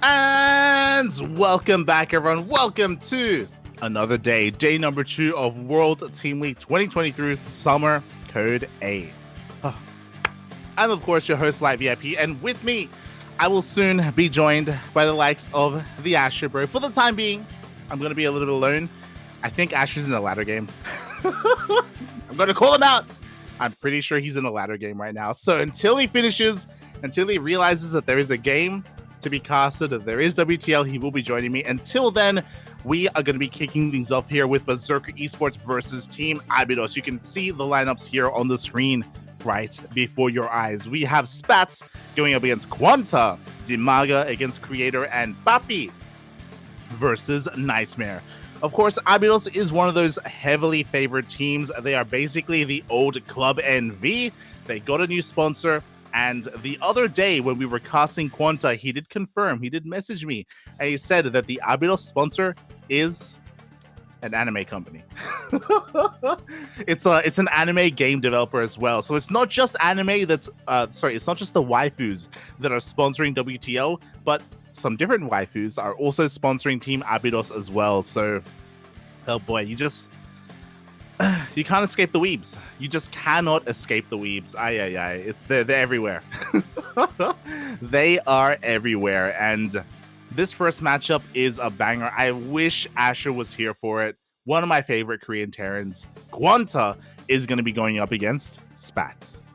And welcome back, everyone. Welcome to another day number 2 of World Team League 2023 Summer Code A. I'm, of course, your host, Light VIP, and with me, I will soon be joined by the likes of the AsherBro. For the time being, I'm going to be a little bit alone. I think Asher's in a ladder game. I'm going to call him out. I'm pretty sure he's in a ladder game right now. So until he finishes, until he realizes that there is a game to be casted, that there is WTL, he will be joining me. Until then, we are going to be kicking things off here with Berserker Esports versus Team ABYDOS. You can see the lineups here on the screen right before your eyes. We have Spatz going up against QuanTa, DIMAGA against Creator, and PAPI versus Nightmare. Of course, ABYDOS is one of those heavily favored teams. They are basically the old Club NV. They got a new sponsor. And the other day when we were casting QuanTa, he did confirm, he did message me, and he said that the ABYDOS sponsor is an anime company. It's an anime game developer as well. So it's not just anime that's, it's not just the waifus that are sponsoring WTL, but some different waifus are also sponsoring Team ABYDOS as well. So, oh boy, you can't escape the weebs. You just cannot escape the weebs. It's they're everywhere. They are everywhere. And this first matchup is a banger. I wish Asher was here for it. One of my favorite Korean Terrans. QuanTa is going to be going up against Spatz.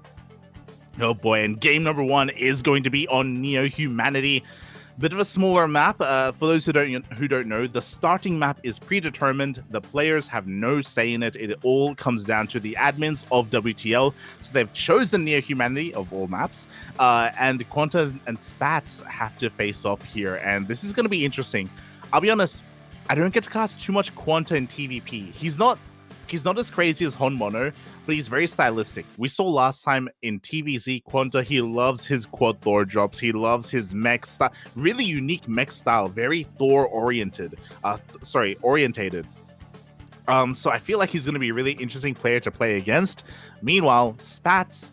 Oh boy, and game number 1 is going to be on Neo Humanity. Bit of a smaller map. For those who don't know, the starting map is predetermined. The players have no say in it. It all comes down to the admins of WTL. So they've chosen Neo Humanity of all maps, and QuanTa and Spatz have to face off here. And this is going to be interesting. I'll be honest, I don't get to cast too much QuanTa in TVP. He's not as crazy as Hon Mono, but he's very stylistic. We saw last time in TVZ, QuanTa, he loves his quad Thor drops. He loves his mech style, really unique mech style, very Thor oriented. Orientated. So I feel like he's going to be a really interesting player to play against. Meanwhile, Spatz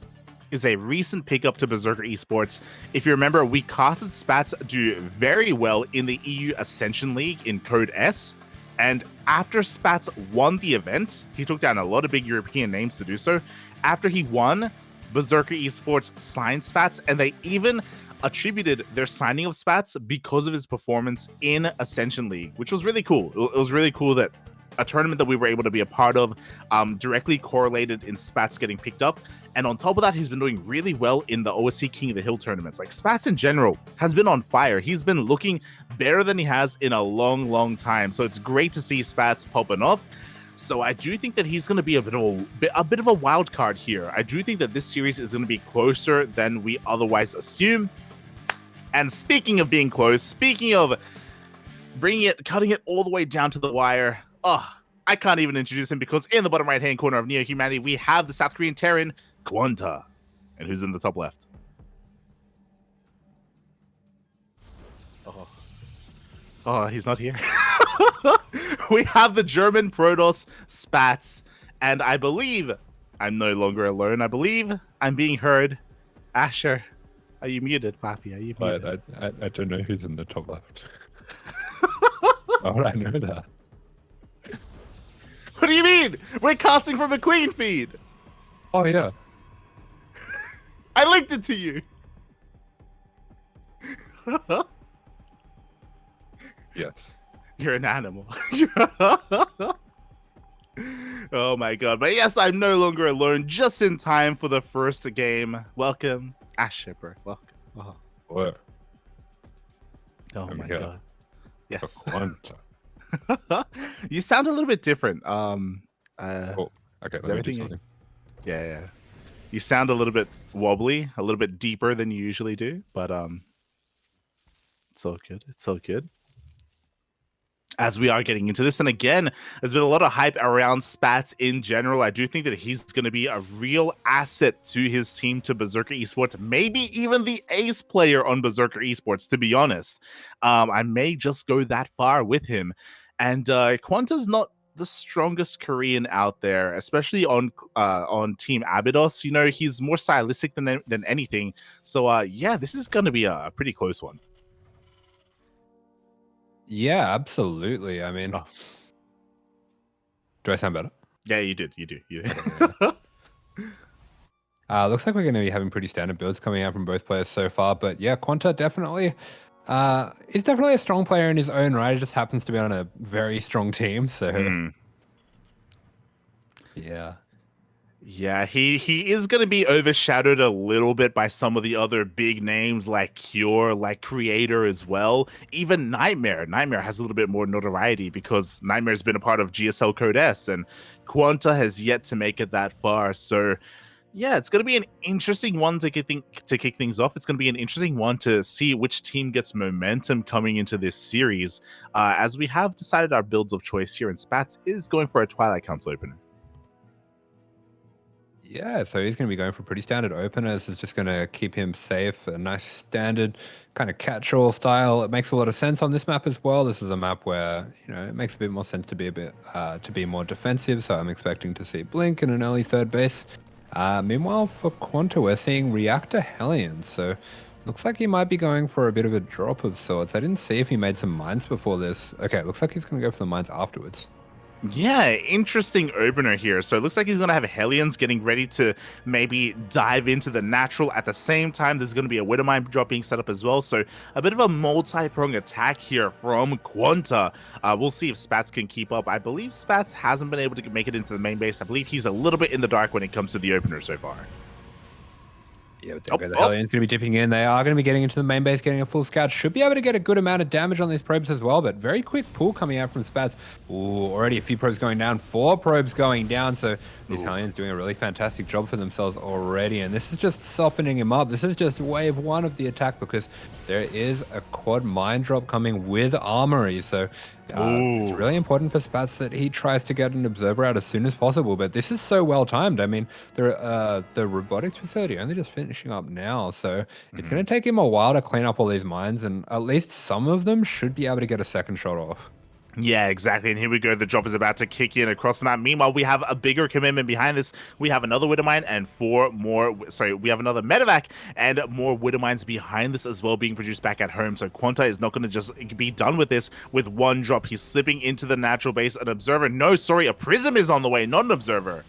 is a recent pickup to Berserker Esports. If you remember, we casted Spatz do very well in the EU Ascension League in Code S. And after Spatz won the event, he took down a lot of big European names to do so. After he won, Berserker Esports signed Spatz, and they even attributed their signing of Spatz because of his performance in Ascension League, which was really cool. It was really cool that a tournament that we were able to be a part of directly correlated in Spatz getting picked up. And on top of that, he's been doing really well in the OSC King of the Hill tournaments. Like, Spatz in general has been on fire. He's been looking better than he has in a long, long time. So it's great to see Spatz popping off. So I do think that he's going to be a bit of a wild card here. I do think that this series is going to be closer than we otherwise assume. And speaking of being close, speaking of cutting it all the way down to the wire, I can't even introduce him because in the bottom right-hand corner of Neo Humanity, we have the South Korean Terran, QuanTa. And who's in the top left? Oh, he's not here. We have the German Protoss, Spatz. And I believe I'm no longer alone. I believe I'm being heard. Asher, are you muted, Papi? Are you muted? I don't know who's in the top left. Oh, I know that. What do you mean? We're casting from a clean feed. Oh, yeah. I linked it to you. Yes. You're an animal. Oh my god. But yes, I'm no longer alone. Just in time for the first game. Welcome, AsherBro. Welcome. Oh, What? my god. Yes. You sound a little bit different. Oh, okay. Let me do something. Yeah. You sound a little bit wobbly, a little bit deeper than you usually do, but it's all good. It's all good. As we are getting into this, and again, there's been a lot of hype around Spatz in general. I do think that he's going to be a real asset to his team, to Berserker Esports, maybe even the ace player on Berserker Esports, to be honest. I may just go that far with him. And QuanTa's not the strongest Korean out there, especially on Team ABYDOS. You know, he's more stylistic than anything. So yeah, this is going to be a pretty close one. Yeah, absolutely. I mean, Oh, do I sound better? yeah, you did. You do. You did. Okay, yeah. Looks like we're going to be having pretty standard builds coming out from both players so far. But yeah, QuanTa definitely is definitely a strong player in his own right. He just happens to be on a very strong team. So yeah. Yeah, he is going to be overshadowed a little bit by some of the other big names like Cure, like Creator as well. Even Nightmare. Nightmare has a little bit more notoriety because Nightmare's been a part of GSL Code S, and QuanTa has yet to make it that far. So yeah, it's going to be an interesting one to kick things off. It's going to be an interesting one to see which team gets momentum coming into this series, as we have decided our builds of choice here. And Spatz is going for a Twilight Council opener. Yeah, so he's going to be going for pretty standard opener. This is just going to keep him safe. A nice standard kind of catch-all style. It makes a lot of sense on this map as well. This is a map where, you know, it makes a bit more sense to be more defensive. So I'm expecting to see Blink in an early third base. Meanwhile, for QuanTa, we're seeing Reactor Hellions. So looks like he might be going for a bit of a drop of sorts. I didn't see if he made some mines before this. Okay, looks like he's going to go for the mines afterwards. Yeah, interesting opener here. So it looks like he's going to have Hellions getting ready to maybe dive into the natural. At the same time, there's going to be a Widowmine drop being set up as well. So a bit of a multi-pronged attack here from QuanTa. We'll see if Spatz can keep up. I believe Spatz hasn't been able to make it into the main base. I believe he's a little bit in the dark when it comes to the opener so far. Yeah, the Hellions going to be dipping in. They are going to be getting into the main base, getting a full scout. Should be able to get a good amount of damage on these probes as well, but very quick pull coming out from Spatz. Ooh, already a few probes going down, 4 probes going down. So these Hellions doing a really fantastic job for themselves already. And this is just softening him up. This is just wave 1 of the attack because there is a quad mine drop coming with armory. So it's really important for Spatz that he tries to get an observer out as soon as possible. But this is so well timed. I mean, the robotics facility only just finishing up now, so it's going to take him a while to clean up all these mines, and at least some of them should be able to get a second shot off. Yeah, exactly. And here we go. The drop is about to kick in across the map. Meanwhile, we have a bigger commitment behind this. We have another Widowmine and 4 more. Sorry, we have another Medevac and more Widowmines behind this as well being produced back at home. So QuanTa is not going to just be done with this with one drop. He's slipping into the natural base. An observer. No, sorry, a Prism is on the way, not an observer.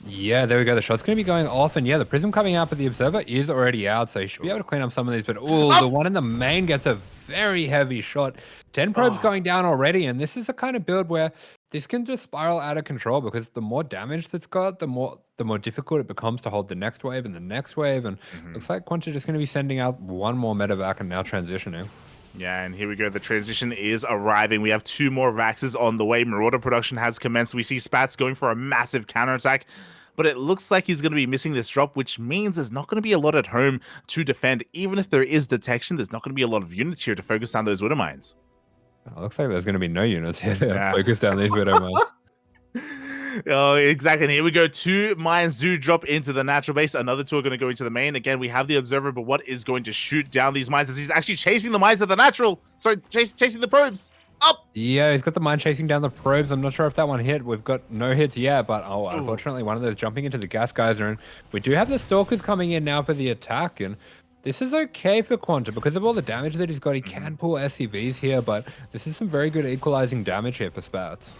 Yeah, there we go. The shot's going to be going off, and yeah, the Prism coming out, but the Observer is already out, so he should be able to clean up some of these. But the one in the main gets a very heavy shot. 10 probes going down already, and this is a kind of build where this can just spiral out of control because the more damage that's got, the more difficult it becomes to hold the next wave and the next wave. And looks like QuanTa just going to be sending out one more Medevac and now transitioning. Yeah, and here we go. The transition is arriving. We have 2 more Vaxes on the way. Marauder production has commenced. We see Spatz going for a massive counterattack, but it looks like he's going to be missing this drop, which means there's not going to be a lot at home to defend. Even if there is detection, there's not going to be a lot of units here to focus down those Widowmines. It looks like there's going to be no units here to focus down these Widowmines. Oh, exactly. And here we go. 2 mines do drop into the natural base. Another 2 are going to go into the main. Again, we have the observer, but what is going to shoot down these mines as he's actually chasing the mines at the natural? Sorry, chasing the probes. Up! Yeah, he's got the mine chasing down the probes. I'm not sure if that one hit. We've got no hits yet, but unfortunately, one of those jumping into the gas geyser. And we do have the Stalkers coming in now for the attack. And this is okay for QuanTa because of all the damage that he's got. He can pull SCVs here, but this is some very good equalizing damage here for Spatz.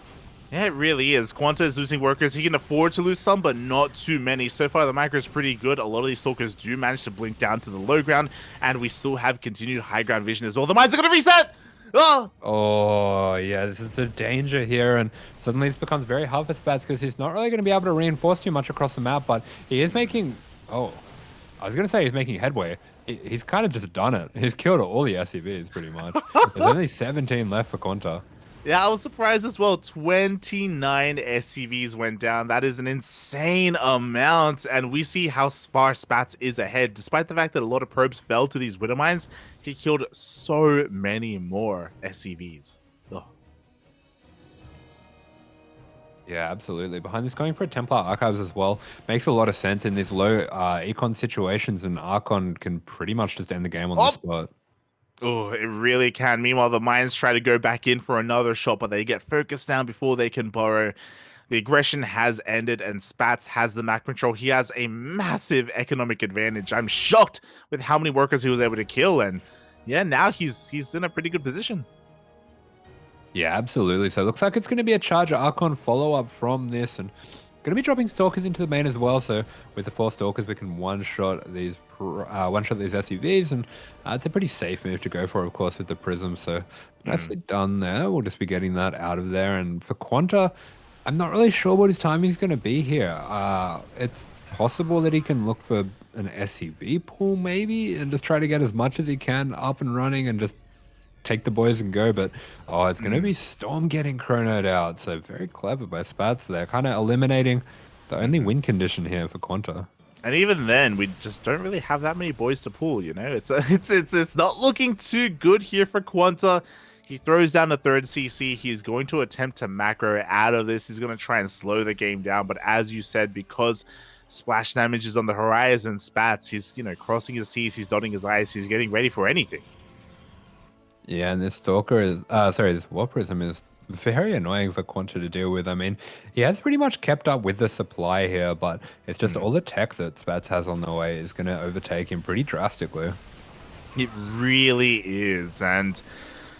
Yeah, it really is. QuanTa is losing workers. He can afford to lose some, but not too many. So far, the macro is pretty good. A lot of these Stalkers do manage to blink down to the low ground, and we still have continued high ground vision as well. The mines are going to reset! Oh, yeah, this is the danger here, and suddenly this becomes very hard for Spatz because he's not really going to be able to reinforce too much across the map, but he is making... I was going to say he's making headway. He's kind of just done it. He's killed all the SCVs, pretty much. There's only 17 left for QuanTa. Yeah, I was surprised as well. 29 SCVs went down. That is an insane amount. And we see how far Spatz is ahead. Despite the fact that a lot of probes fell to these Widowmines, he killed so many more SCVs. Ugh. Yeah, absolutely. Behind this, going for a Templar Archives as well makes a lot of sense in these low econ situations, and Archon can pretty much just end the game on the spot. Oh, it really can. Meanwhile, the mines try to go back in for another shot, but they get focused down before they can burrow. The aggression has ended, and Spatz has the map control. He has a massive economic advantage. I'm shocked with how many workers he was able to kill, and yeah, now he's in a pretty good position. Yeah, absolutely. So it looks like it's going to be a Charger Archon follow-up from this, and going to be dropping Stalkers into the main as well. So with the 4 Stalkers, we can one-shot these SUVs, and it's a pretty safe move to go for, of course, with the Prism. So nicely done there. We'll just be getting that out of there. And for QuanTa, I'm not really sure what his timing is going to be here. It's possible that he can look for an SUV pool maybe, and just try to get as much as he can up and running and just take the boys and go, but it's going to be Storm getting chronoed out. So very clever by Spatz there, kind of eliminating the only win condition here for QuanTa. And even then, we just don't really have that many boys to pull. You know, it's not looking too good here for QuanTa. He throws down the 3rd CC. He's going to attempt to macro out of this. He's going to try and slow the game down. But as you said, because splash damage is on the horizon, Spatz, he's crossing his T's, he's dotting his I's, he's getting ready for anything. Yeah, and this Stalker is, this War Prism is very annoying for QuanTa to deal with. I mean, he has pretty much kept up with the supply here, but it's just all the tech that Spatz has on the way is going to overtake him pretty drastically. It really is, and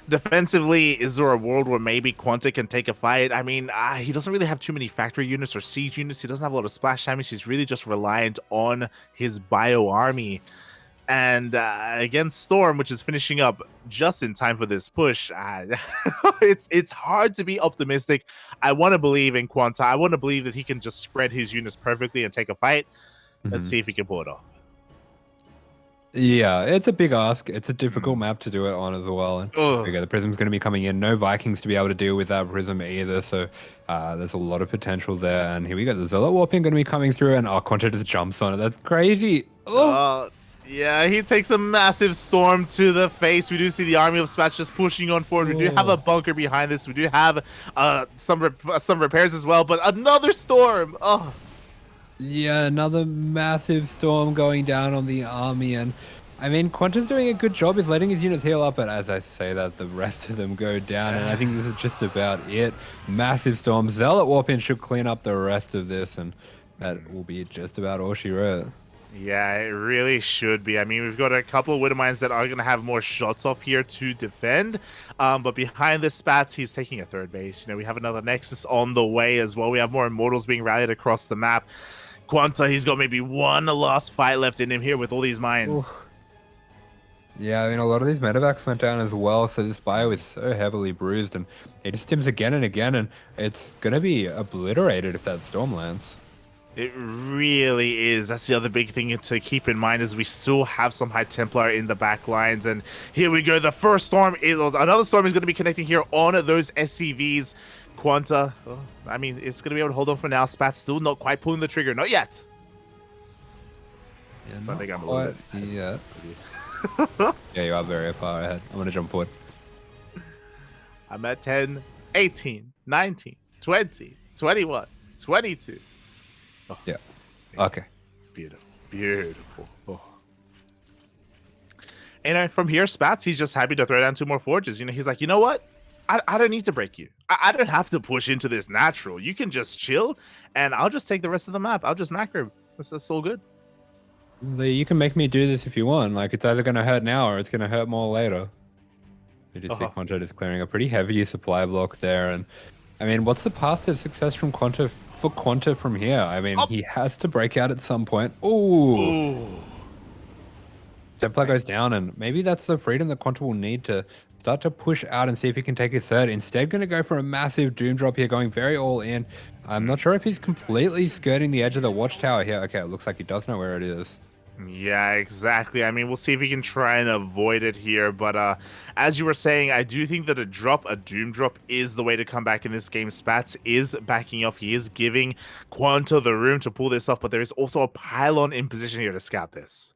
defensively, is there a world where maybe QuanTa can take a fight? I mean, he doesn't really have too many factory units or siege units. He doesn't have a lot of splash damage. He's really just reliant on his bio army. And against Storm, which is finishing up just in time for this push, it's hard to be optimistic. I want to believe in QuanTa. I want to believe that he can just spread his units perfectly and take a fight. Let's see if he can pull it off. Yeah, it's a big ask. It's a difficult map to do it on as well. And the Prism's going to be coming in. No Vikings to be able to deal with that Prism either. So there's a lot of potential there. And here we go. The Zealot Warping going to be coming through. And QuanTa just jumps on it. That's crazy. Yeah, he takes a massive Storm to the face. We do see the army of Spatz just pushing on forward. We do have a bunker behind this. We do have some repairs as well. But another Storm. Yeah, another massive Storm going down on the army. And I mean, QuanTa's doing a good job. He's letting his units heal up. But as I say that, the rest of them go down. And I think this is just about it. Massive Storm. Zealot Warping should clean up the rest of this. And that will be just about all she wrote. Yeah, it really should be. I mean, we've got a couple of Widowmines that are going to have more shots off here to defend. But behind this Spatz, he's taking a 3rd base. We have another Nexus on the way as well. We have more Immortals being rallied across the map. QuanTa, he's got maybe one last fight left in him here with all these mines. Ooh. Yeah, I mean, a lot of these medevacs went down as well, so this bio is so heavily bruised, and it just stims again and again, and it's going to be obliterated if that Storm lands. It really is. That's the other big thing to keep in mind is we still have some High Templar in the back lines. And here we go. The first Storm is another Storm is going to be connecting here on those SCVs. QuanTa, I mean, it's going to be able to hold on for now. Spatz still not quite pulling the trigger. Not yet. Yeah, so I think I'm a little bit. Yeah. Yeah, you are very far ahead. I'm going to jump forward. I'm at 10, 18, 19, 20, 21, 22. Oh, yeah. Okay. Beautiful. Beautiful. And from here, Spatz, he's just happy to throw down 2 more forges. He's like, you know what? I don't need to break you. I don't have to push into this natural. You can just chill, and I'll just take the rest of the map. I'll just macro. That's all good. You can make me do this if you want. Like, it's either going to hurt now or it's going to hurt more later. You just see QuanTa just clearing a pretty heavy supply block there. And, I mean, what's the path to success from QuanTa from here? I mean, he has to break out at some point. Ooh. Templar goes down, and maybe that's the freedom that QuanTa will need to start to push out and see if he can take his 3rd. Instead, going to go for a massive Doom drop here, going very all in. I'm not sure if he's completely skirting the edge of the watchtower here. Okay, it looks like he does know where it is. Yeah, exactly. I mean, we'll see if we can try and avoid it here. But as you were saying, I do think that a Doom drop, is the way to come back in this game. Spatz is backing off. He is giving QuanTa the room to pull this off. But there is also a pylon in position here to scout this.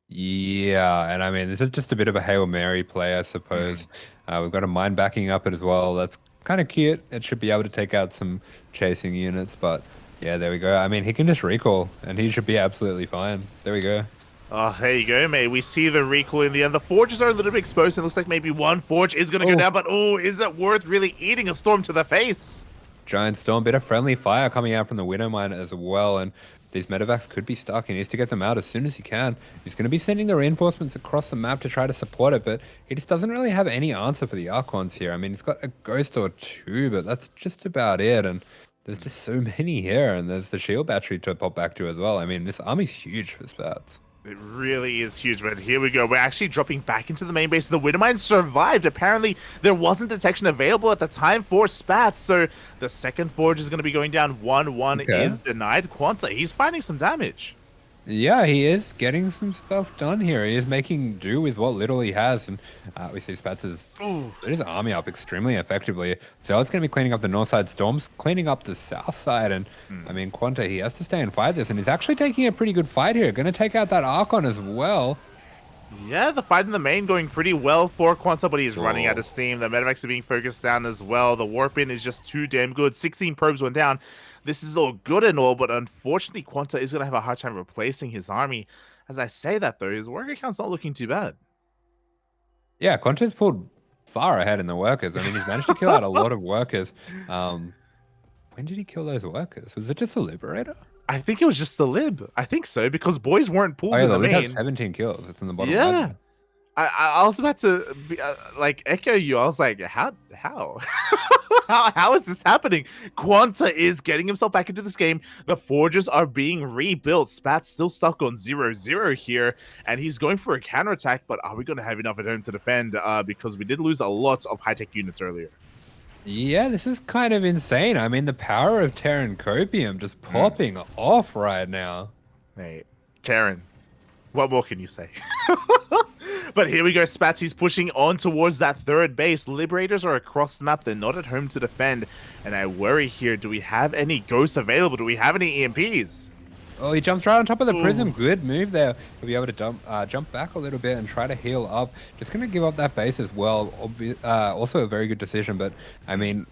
Yeah, and I mean, this is just a bit of a Hail Mary play, I suppose. We've got a mine backing up it as well. That's kind of cute. It should be able to take out some chasing units, but yeah, there we go. I mean, he can just recall, and he should be absolutely fine. There we go. Oh, there you go, mate. We see the recall in the end. The forges are a little bit exposed. It looks like maybe one forge is going to go down, but is it worth really eating a Storm to the face? Giant Storm, bit of friendly fire coming out from the Widowmine as well, and these medevacs could be stuck. He needs to get them out as soon as he can. He's going to be sending the reinforcements across the map to try to support it, but he just doesn't really have any answer for the Archons here. I mean, he's got a ghost or two, but that's just about it. And there's just so many here, and there's the shield battery to pop back to as well. I mean, this army's huge for Spatz. It really is huge, but here we go. We're actually dropping back into the main base. The Widowmine survived. Apparently, there wasn't detection available at the time for Spatz, so the second forge is going to be going down. 1-1 is denied. QuanTa, he's finding some damage. Yeah, he is getting some stuff done here. He is making do with what little he has, and we see Spatz is lit his army up extremely effectively. Zealot's going to be cleaning up the north side, Storm's cleaning up the south side, and I mean, QuanTa, he has to stay and fight this, and he's actually taking a pretty good fight here. Going to take out that Archon as well. Yeah, the fight in the main going pretty well for QuanTa, but he's running out of steam. The medevacs are being focused down as well. The warp in is just too damn good. 16 probes went down. This is all good and all, but unfortunately, QuanTa is going to have a hard time replacing his army. As I say that, though, his worker count's not looking too bad. Yeah, QuanTa's pulled far ahead in the workers. I mean, he's managed to kill out a lot of workers. When did he kill those workers? Was it just a Liberator? I think it was just the Lib. I think so, because boys weren't pulled in the Lib main. has 17 kills. It's in the bottom. Yeah. I was about to be, like echo you. I was like, how how is this happening? QuanTa is getting himself back into this game. The forges are being rebuilt. Spatz still stuck on 0-0 here, and he's going for a counterattack. But are we going to have enough at home to defend? Because we did lose a lot of high-tech units earlier. Yeah, this is kind of insane. I mean, the power of Terran Copium just popping off right now. Mate, Terran, what more can you say? But here we go, Spatz, he's pushing on towards that third base. Liberators are across the map. They're not at home to defend. And I worry here, do we have any ghosts available? Do we have any EMPs? Oh, he jumps right on top of the prism. Good move there. He'll be able to jump back a little bit and try to heal up. Just going to give up that base as well. Also a very good decision, but I mean,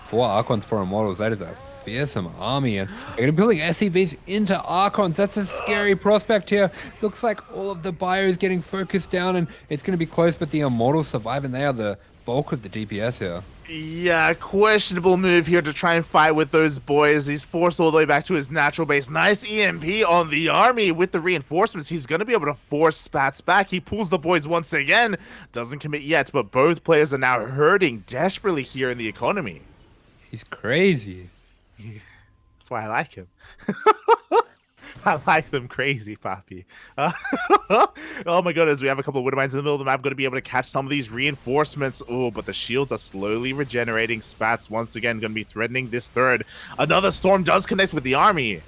4 Archons, 4 Immortals, that is a fearsome army, and they're going to be building SCVs into Archons. That's a scary prospect here. Looks like all of the bio is getting focused down, and it's going to be close, but the Immortals survive, and they are the bulk of the DPS here. Yeah, questionable move here to try and fight with those boys. He's forced all the way back to his natural base. Nice EMP on the army with the reinforcements. He's going to be able to force Spatz back. He pulls the boys once again. Doesn't commit yet, but both players are now hurting desperately here in the economy. He's crazy. That's why I like him. I like them crazy, PAPI. Oh my goodness, we have a couple of Widowmines in the middle of the map. Going to be able to catch some of these reinforcements. Oh, but the shields are slowly regenerating. Spatz once again going to be threatening this third. Another storm does connect with the army.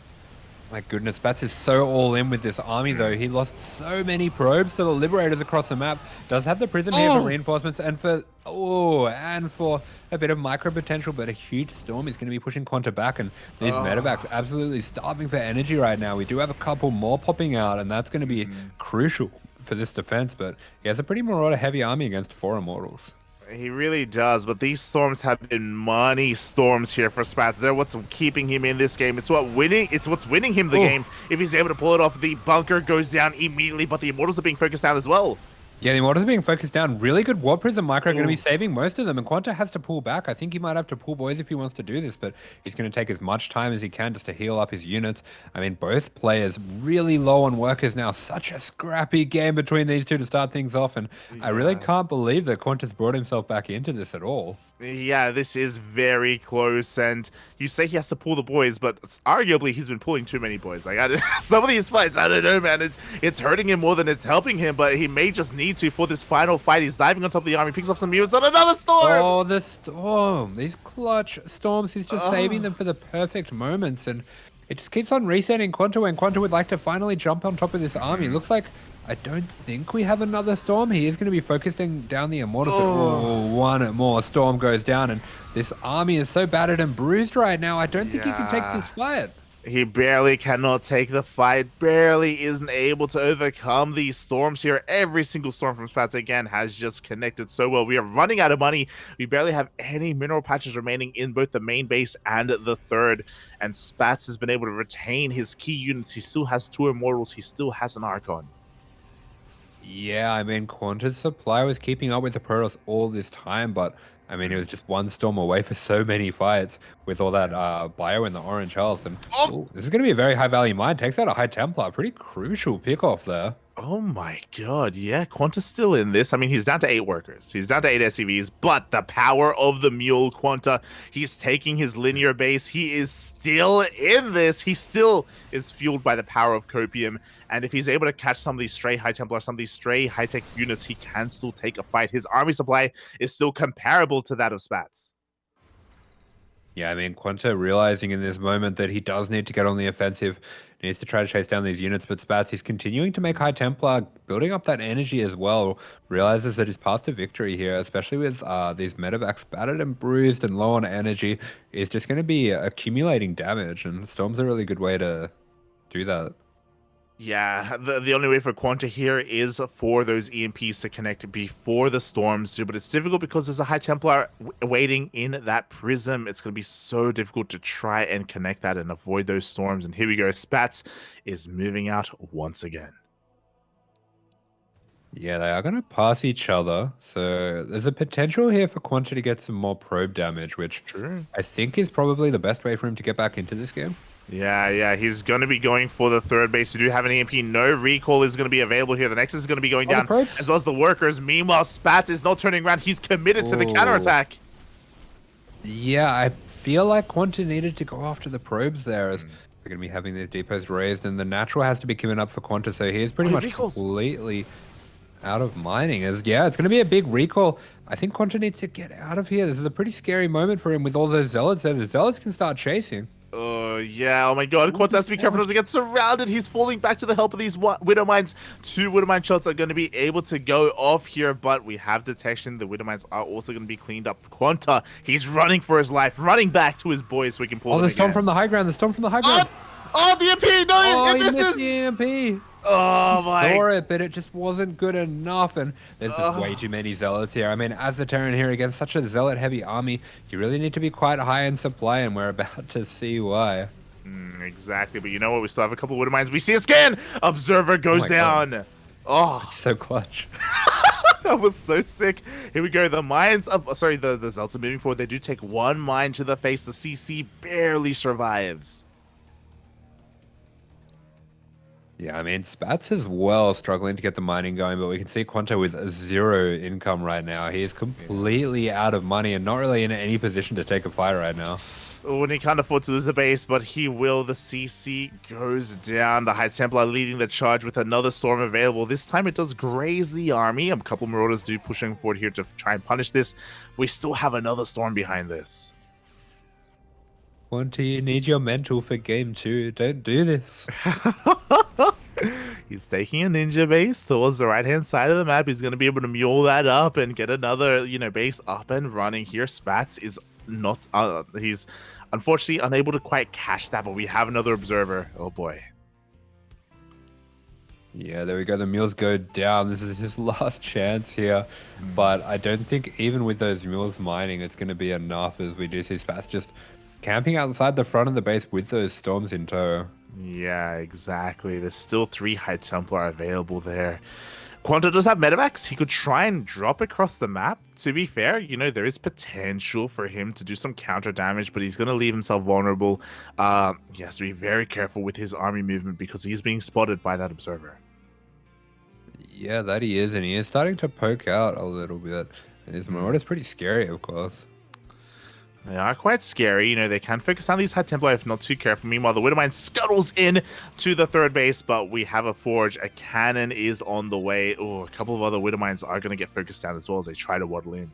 My goodness, Spatz is so all in with this army, though. He lost so many probes to the Liberators across the map. Does have the Prism here for reinforcements and for a bit of micro potential, but a huge storm is going to be pushing QuanTa back, and these medevacs absolutely starving for energy right now. We do have a couple more popping out, and that's going to be crucial for this defense, but he has a pretty Marauder heavy army against 4 Immortals. He really does, but these storms have been money storms here for Spatz. They're what's keeping him in this game. It's what's winning him the game. If he's able to pull it off, the bunker goes down immediately, but the Immortals are being focused down as well. Yeah, the Immortals are being focused down. Really good Warp Prism micro going to be saving most of them, and QuanTa has to pull back. I think he might have to pull boys if he wants to do this, but he's going to take as much time as he can just to heal up his units. I mean, both players really low on workers now. Such a scrappy game between these two to start things off, and I really can't believe that QuanTa's brought himself back into this at all. Yeah, this is very close, and you say he has to pull the boys, but arguably he's been pulling too many boys. Like some of these fights, I don't know, man. It's hurting him more than it's helping him, but he may just need to for this final fight. He's diving on top of the army, picks up some units on another storm. Oh, the storm! These clutch storms. He's just saving them for the perfect moments, and it just keeps on resetting QuanTa when QuanTa would like to finally jump on top of this army. Looks like I don't think we have another storm. He is going to be focusing down the Immortals. Oh, one more storm goes down, and this army is so battered and bruised right now. I don't think he can take this fight. He barely cannot take the fight, barely isn't able to overcome these storms here. Every single storm from Spatz, again, has just connected so well. We are running out of money. We barely have any mineral patches remaining in both the main base and the third. And Spatz has been able to retain his key units. He still has 2 Immortals. He still has an Archon. Yeah, I mean, QuanTa's supply was keeping up with the Protoss all this time, but I mean, he was just one storm away for so many fights with all that bio in the orange health. And ooh, this is going to be a very high value mine. Takes out a High Templar. Pretty crucial pick off there. Oh my god, yeah, QuanTa's still in this. I mean, he's down to 8 workers. He's down to 8 SCVs, but the power of the mule, QuanTa, he's taking his linear base. He is still in this. He still is fueled by the power of Copium. And if he's able to catch some of these stray High Templar, some of these stray high-tech units, he can still take a fight. His army supply is still comparable to that of Spatz. Yeah, I mean, QuanTa realizing in this moment that he does need to get on the offensive, needs to try to chase down these units, but Spatz, he's continuing to make High Templar, building up that energy as well, realizes that his path to victory here, especially with these medevacs battered and bruised and low on energy, is just going to be accumulating damage, and Storm's a really good way to do that. Yeah, the only way for QuanTa here is for those EMPs to connect before the storms do, but it's difficult because there's a High Templar waiting in that prism. It's going to be so difficult to try and connect that and avoid those storms. And here we go, Spatz is moving out once again. Yeah, they are going to pass each other, so there's a potential here for QuanTa to get some more probe damage, which I think is probably the best way for him to get back into this game. Yeah, he's going to be going for the third base. We do have an EMP. No recall is going to be available here. The Nexus is going to be going down, as well as the workers. Meanwhile, Spatz is not turning around. He's committed to the counterattack. Yeah, I feel like QuanTa needed to go after the probes there, as they're going to be having these depots raised, and the natural has to be given up for QuanTa, so he is pretty much completely out of mining. It's going to be a big recall. I think QuanTa needs to get out of here. This is a pretty scary moment for him with all those Zealots there. The Zealots can start chasing. Yeah, oh my god, QuanTa has to be careful not to get surrounded. He's falling back to the help of these Widow Mines. 2 Widow Mine shots are going to be able to go off here, but we have detection. The Widow Mines are also going to be cleaned up. QuanTa, he's running for his life, running back to his boys so we can pull the storm from the high ground, the storm from the high ground. Oh, the EMP, no, it misses! The EMP. Oh my! Saw it, but it just wasn't good enough, and there's just way too many zealots here. I mean, as the Terran here against such a zealot-heavy army, you really need to be quite high in supply, and we're about to see why. Exactly, but you know what? We still have a couple of Widow Mines. We see a scan. Observer goes down. God. Oh, so clutch. That was so sick. Here we go. The mines up. Sorry, the zealots are moving forward. They do take 1 mine to the face. The CC barely survives. Yeah, I mean, Spatz as well struggling to get the mining going, but we can see QuanTa with 0 income right now. He is completely out of money and not really in any position to take a fight right now. Oh, and he can't afford to lose a base, but he will. The CC goes down. The High Templar leading the charge with another storm available. This time it does graze the army. A couple of Marauders do pushing forward here to try and punish this. We still have another storm behind this. QuanTa, you need your mental for game 2. Don't do this. He's taking a ninja base towards the right-hand side of the map. He's going to be able to mule that up and get another, base up and running here. Spatz is not, he's unfortunately unable to quite catch that, but we have another observer. Oh boy. Yeah, there we go. The mules go down. This is his last chance here. But I don't think even with those mules mining, it's going to be enough, as we do see Spatz just camping outside the front of the base with those storms in tow. Yeah, exactly. There's still 3 High Templar available there. QuanTa does have medevacs. He could try and drop across the map. To be fair, there is potential for him to do some counter damage, but he's going to leave himself vulnerable. He has to be very careful with his army movement because he's being spotted by that observer. Yeah, that he is, and he is starting to poke out a little bit. And his Marauder's pretty scary, of course. They are quite scary. They can focus on these High Templar if not too careful. Meanwhile, the Widow Mine scuttles in to the third base, but we have a forge. A cannon is on the way. Oh, a couple of other Widow Mines are going to get focused down as well as they try to waddle in.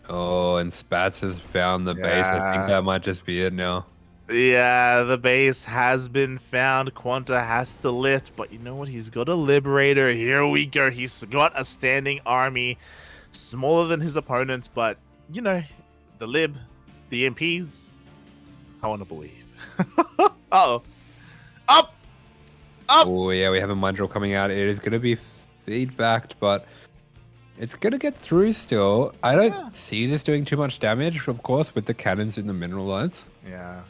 Oh, and Spatz has found the base. I think that might just be it now. Yeah, the base has been found. QuanTa has to lift, but you know what? He's got a Liberator. Here we go. He's got a standing army. Smaller than his opponents, but the lib, the MPs, I want to believe. Uh-oh. Up! Oh yeah, we have a mine drill coming out. It is going to be feedbacked, but it's going to get through still. I don't see this doing too much damage, of course, with the cannons in the mineral lines. Yeah.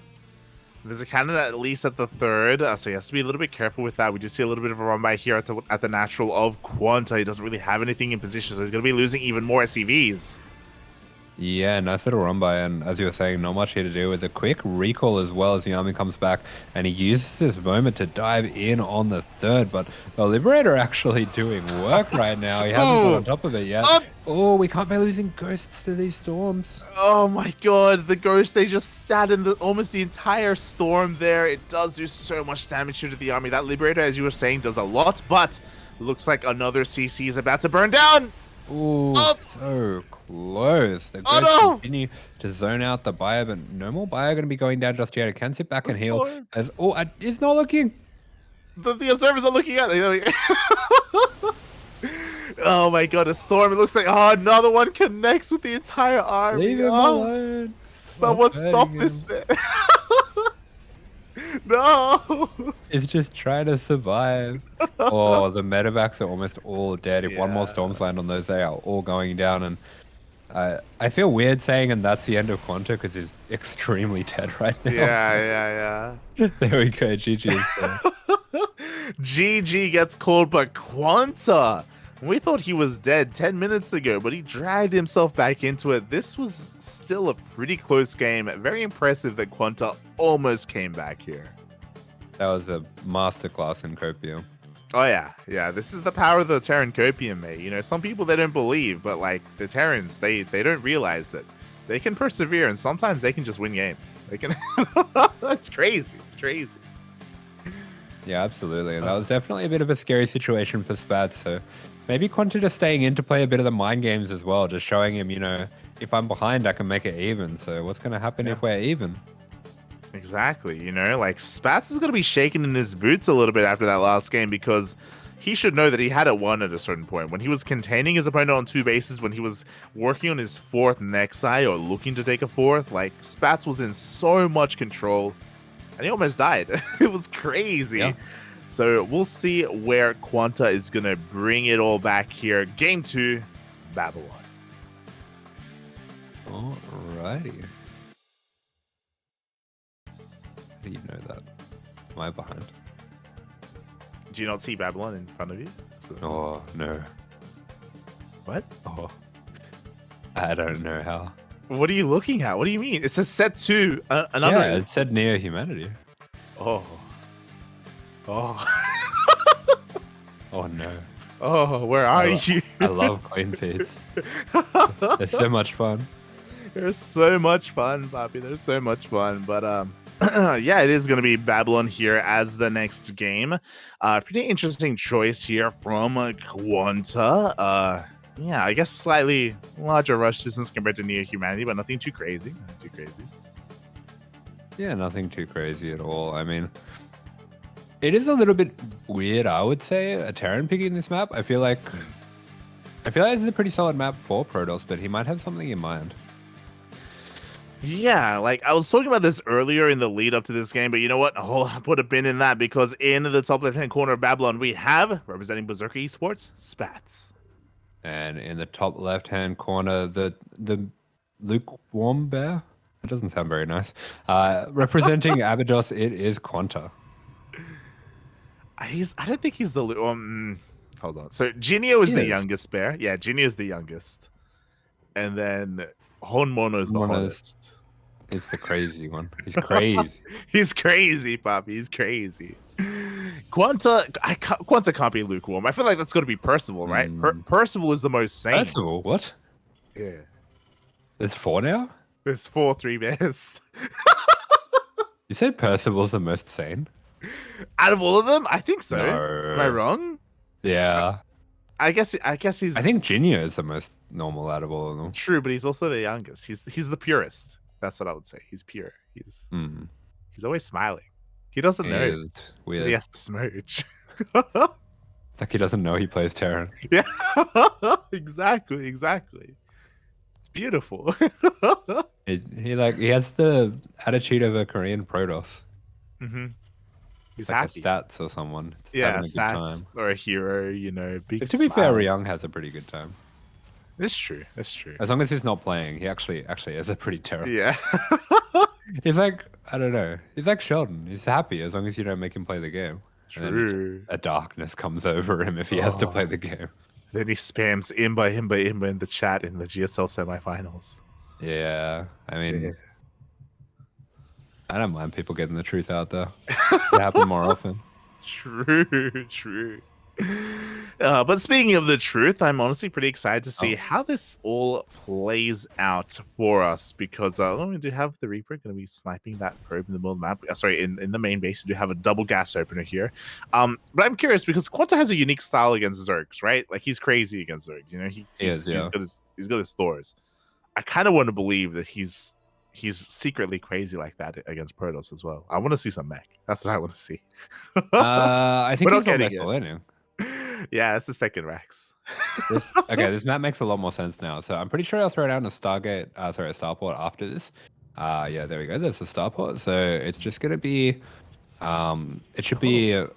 There's a cannon at least at the third, so he has to be a little bit careful with that. We do see a little bit of a run by here at the natural of QuanTa. He doesn't really have anything in position, so he's going to be losing even more SCVs. Yeah, nice little run by, and as you were saying, not much here to do with a quick recall as well as the army comes back, and he uses this moment to dive in on the third, but the Liberator actually doing work right now. He hasn't got on top of it yet. Oh, we can't be losing ghosts to these storms. Oh my god, the ghost, they just sat in almost the entire storm there. It does do so much damage here to the army. That Liberator, as you were saying, does a lot, but looks like another CC is about to burn down. Ooh, so close. The ghosts continue to zone out the bio, but no more bio going to be going down just yet. It can sit back and heal. As it's not looking. The observers are looking at it. Oh my god, a storm. It looks like another one connects with the entire army. Leave him alone. Someone stop this man. No! It's just trying to survive. Oh, the medevacs are almost all dead. If one more storms land on those, they are all going down. And I feel weird saying, and that's the end of QuanTa, because he's extremely dead right now. Yeah. There we go. GG is there. GG gets called, but QuanTa, we thought he was dead 10 minutes ago, but he dragged himself back into it. This was still a pretty close game. Very impressive that QuanTa almost came back here. That was a masterclass in copium. Oh yeah. This is the power of the Terran copium, mate. You know, some people, they don't believe, but like the Terrans, they don't realize that they can persevere, and sometimes they can just win games. They can. It's crazy. It's crazy. Yeah, absolutely. And that was definitely a bit of a scary situation for Spatz. So maybe QuanTa just staying in to play a bit of the mind games as well, just showing him, you know, if I'm behind, I can make it even. So what's going to happen if we're even? Exactly. You know, like Spatz is going to be shaking in his boots a little bit after that last game, because he should know that he had it won at a certain point. When he was containing his opponent on 2 bases, when he was working on his 4th Nexi or looking to take a 4th, like Spatz was in so much control and he almost died. It was crazy. Yeah. So we'll see where QuanTa is going to bring it all back here. Game 2, Babylon. Alrighty. How do you know that? Am I behind? Do you not see Babylon in front of you? Oh, no. What? Oh. I don't know how. What are you looking at? What do you mean? It says set 2. Another. Yeah, it said near humanity. Oh, no. Oh, where are you? I love clean feeds. They're so much fun. They're so much fun, Papi. They're so much fun. But yeah, it is going to be Babylon here as the next game. Pretty interesting choice here from QuanTa. Yeah, I guess slightly larger rush distance compared to Neo Humanity, but nothing too crazy. Yeah, nothing too crazy at all. I mean, it is a little bit weird, I would say, a Terran picking this map. I feel like it's a pretty solid map for Protoss, but he might have something in mind. Yeah, like I was talking about this earlier in the lead up to this game, but you know what? I'll put a pin in that, because in the top left-hand corner of Babylon, we have, representing Berserker Esports, Spatz. And in the top left-hand corner, the lukewarm bear? That doesn't sound very nice. Representing ABYDOS, it is QuanTa. I don't think he's the... hold on. So Jinio is the youngest bear. Yeah, Jinio is the youngest. And then Honmono is the hottest. It's the crazy one. He's crazy. He's crazy, Papi. He's crazy. QuanTa can't be lukewarm. I feel like that's got to be Percival, right? Percival is the most sane. Percival? What? Yeah. There's 4 now? There's 4 3 bears. You said Percival's the most sane? Out of all of them? I think so. No. Am I wrong? Yeah. I guess he's... I think Jinio is the most normal out of all of them. True, but he's also the youngest. He's the purest. That's what I would say. He's pure. He's always smiling. He doesn't know weird. He has to smooch. Like he doesn't know he plays Terran. Yeah, exactly. It's beautiful. He has the attitude of a Korean Protoss. He's like happy. A Stats or someone. Yeah, Stats or a hero. You know, big. But to be fair, Ryung has a pretty good time. It's true. As long as he's not playing, he actually is a pretty terrible. Yeah. He's like, I don't know. He's like Sheldon. He's happy as long as you don't make him play the game. And then True. a darkness comes over him if he has to play the game. Then he spams Imba in the chat in the GSL semifinals. Yeah, I mean, Yeah. I don't mind people getting the truth out there. It happen more often. True. But speaking of the truth, I'm honestly pretty excited to see how this all plays out for us because we do have the Reaper going to be sniping that probe in the middle of the map. Sorry, in the main base, we do have a double gas opener here. But I'm curious because QuanTa has a unique style against Zergs, right? Like he's crazy against Zergs. You know, he's good at Thors. I kind of want to believe that he's secretly crazy like that against Protoss as well. I want to see some mech. That's what I want to see. I think he's got it. learning. Yeah, it's the second Rex. This map makes a lot more sense now. So I'm pretty sure I'll throw down a Stargate, a Starport after this. Yeah, there we go. There's a Starport. So it's just gonna be, it should be a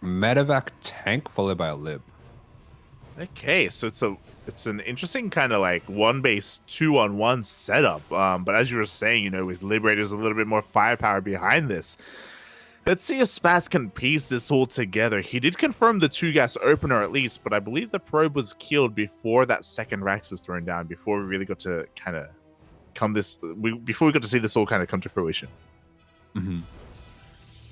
medevac tank followed by a lib. Okay, so it's an interesting kind of like one base 2-on-1 setup. But as you were saying, you know, with Liberators a little bit more firepower behind this. Let's see if Spatz can piece this all together. He did confirm the 2-gas opener at least, but I believe the probe was killed before that second Rax was thrown down, before we really got to kind of before we got to see this all kind of come to fruition. Mm-hmm.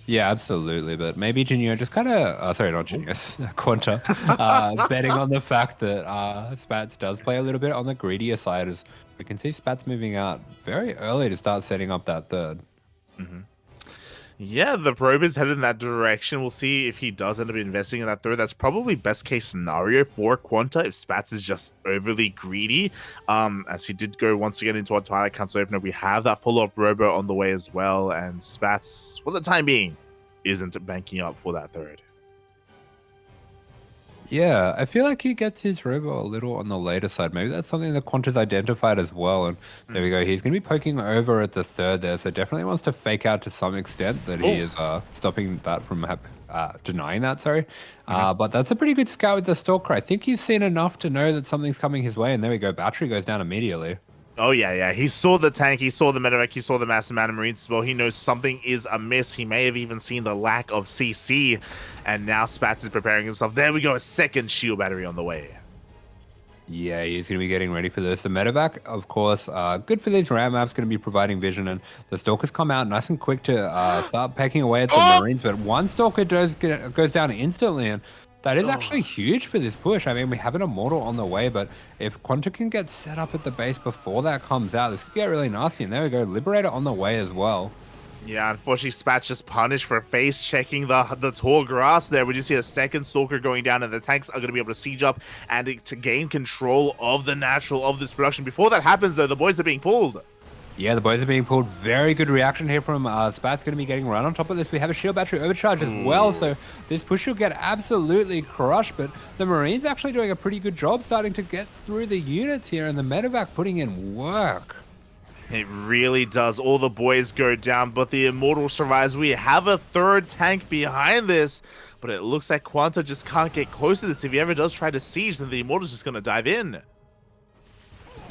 Yeah, absolutely. But maybe Genio just kind of, sorry, not Genius, QuanTa, betting on the fact that Spatz does play a little bit on the greedier side, as we can see Spatz moving out very early to start setting up that third. Mm-hmm. Yeah, the probe is headed in that direction. We'll see if he does end up investing in that third. That's probably best case scenario for QuanTa if Spatz is just overly greedy. As he did go once again into our Twilight Council opener, we have that follow-up robo on the way as well, and Spatz, for the time being, isn't banking up for that third. Yeah, I feel like he gets his robo a little on the later side. Maybe that's something that QuanTa's identified as well. And there we go. He's going to be poking over at the third there. So definitely wants to fake out to some extent that he is stopping that from denying that, sorry. But that's a pretty good scout with the Stalker. I think he's seen enough to know that something's coming his way. And there we go. Battery goes down immediately. Oh, yeah. He saw the tank, he saw the medevac, he saw the massive amount of Marines as well. He knows something is amiss. He may have even seen the lack of CC. And now Spatz is preparing himself. There we go, a second shield battery on the way. Yeah, he's going to be getting ready for this. The medevac, of course, good for these RAM maps, going to be providing vision. And the Stalkers come out nice and quick to start pecking away at the Marines. But one Stalker goes down instantly. And that is actually huge for this push. I mean, we have an Immortal on the way, but if QuanTa can get set up at the base before that comes out, this could get really nasty. And there we go, Liberator on the way as well. Yeah, unfortunately, Spatz just punished for face checking the tall grass there. We just see a second Stalker going down, and the tanks are going to be able to siege up and to gain control of the natural of this production. Before that happens, though, the boys are being pulled. Yeah, the boys are being pulled. Very good reaction here from Spatz. Going to be getting right on top of this. We have a shield battery overcharge as well, so this push should get absolutely crushed. But the Marines actually doing a pretty good job starting to get through the units here, and the medevac putting in work. It really does. All the boys go down, but the Immortal survives. We have a third tank behind this, but it looks like QuanTa just can't get close to this. If he ever does try to siege, then the Immortal's just going to dive in.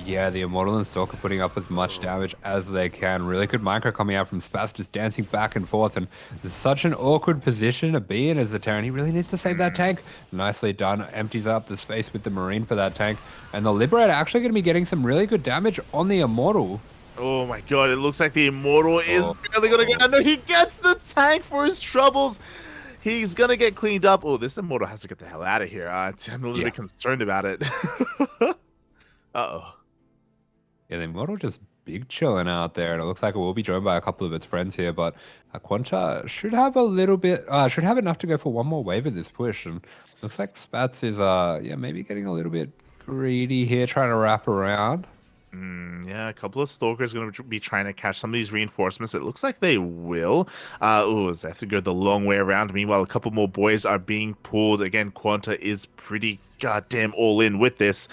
Yeah, the Immortal and Stalker putting up as much damage as they can. Really good micro coming out from Spatz, just dancing back and forth. And there's such an awkward position to be in as a Terran. He really needs to save that tank. Nicely done. Empties up the space with the Marine for that tank. And the Liberator actually going to be getting some really good damage on the Immortal. Oh my god, it looks like the Immortal is barely going to go down. No, he gets the tank for his troubles. He's going to get cleaned up. Oh, this Immortal has to get the hell out of here. I'm a little bit concerned about it. Uh-oh. Yeah, the Immortal just big chilling out there, and it looks like it will be joined by a couple of its friends here, but QuanTa should have a little bit, should have enough to go for one more wave of this push, and looks like Spatz is, yeah, maybe getting a little bit greedy here, trying to wrap around. Yeah, a couple of Stalkers going to be trying to catch some of these reinforcements. It looks like they will. They have to go the long way around. Meanwhile, a couple more boys are being pulled. Again, QuanTa is pretty goddamn all in with this.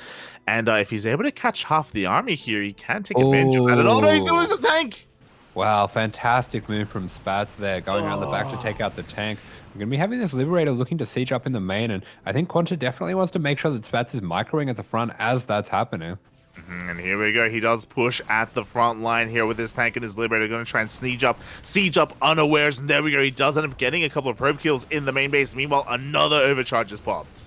And if he's able to catch half the army here, he can take advantage of that. And oh no, he's going to lose the tank! Wow, fantastic move from Spatz there, going around the back to take out the tank. We're going to be having this Liberator looking to siege up in the main, and I think QuanTa definitely wants to make sure that Spatz is microing at the front as that's happening. And here we go. He does push at the front line here with his tank and his Liberator. Going to try and siege up unawares. And there we go. He does end up getting a couple of probe kills in the main base. Meanwhile, another overcharge is popped.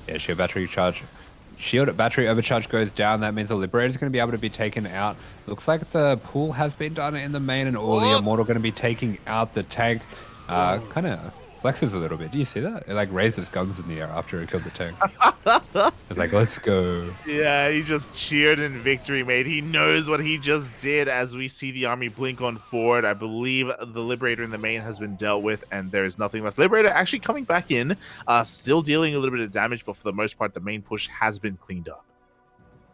Yeah, shield battery overcharge goes down. That means the Liberator is going to be able to be taken out. Looks like the pool has been done in the main, and all the Immortal going to be taking out the tank. Kind of flexes a little bit. Do you see that? It like raised its guns in the air after it killed the tank. It's like, let's go. Yeah, he just cheered in victory, mate. He knows what he just did as we see the army blink on forward. I believe the Liberator in the main has been dealt with, and there is nothing left. Liberator actually coming back in, still dealing a little bit of damage, but for the most part, the main push has been cleaned up.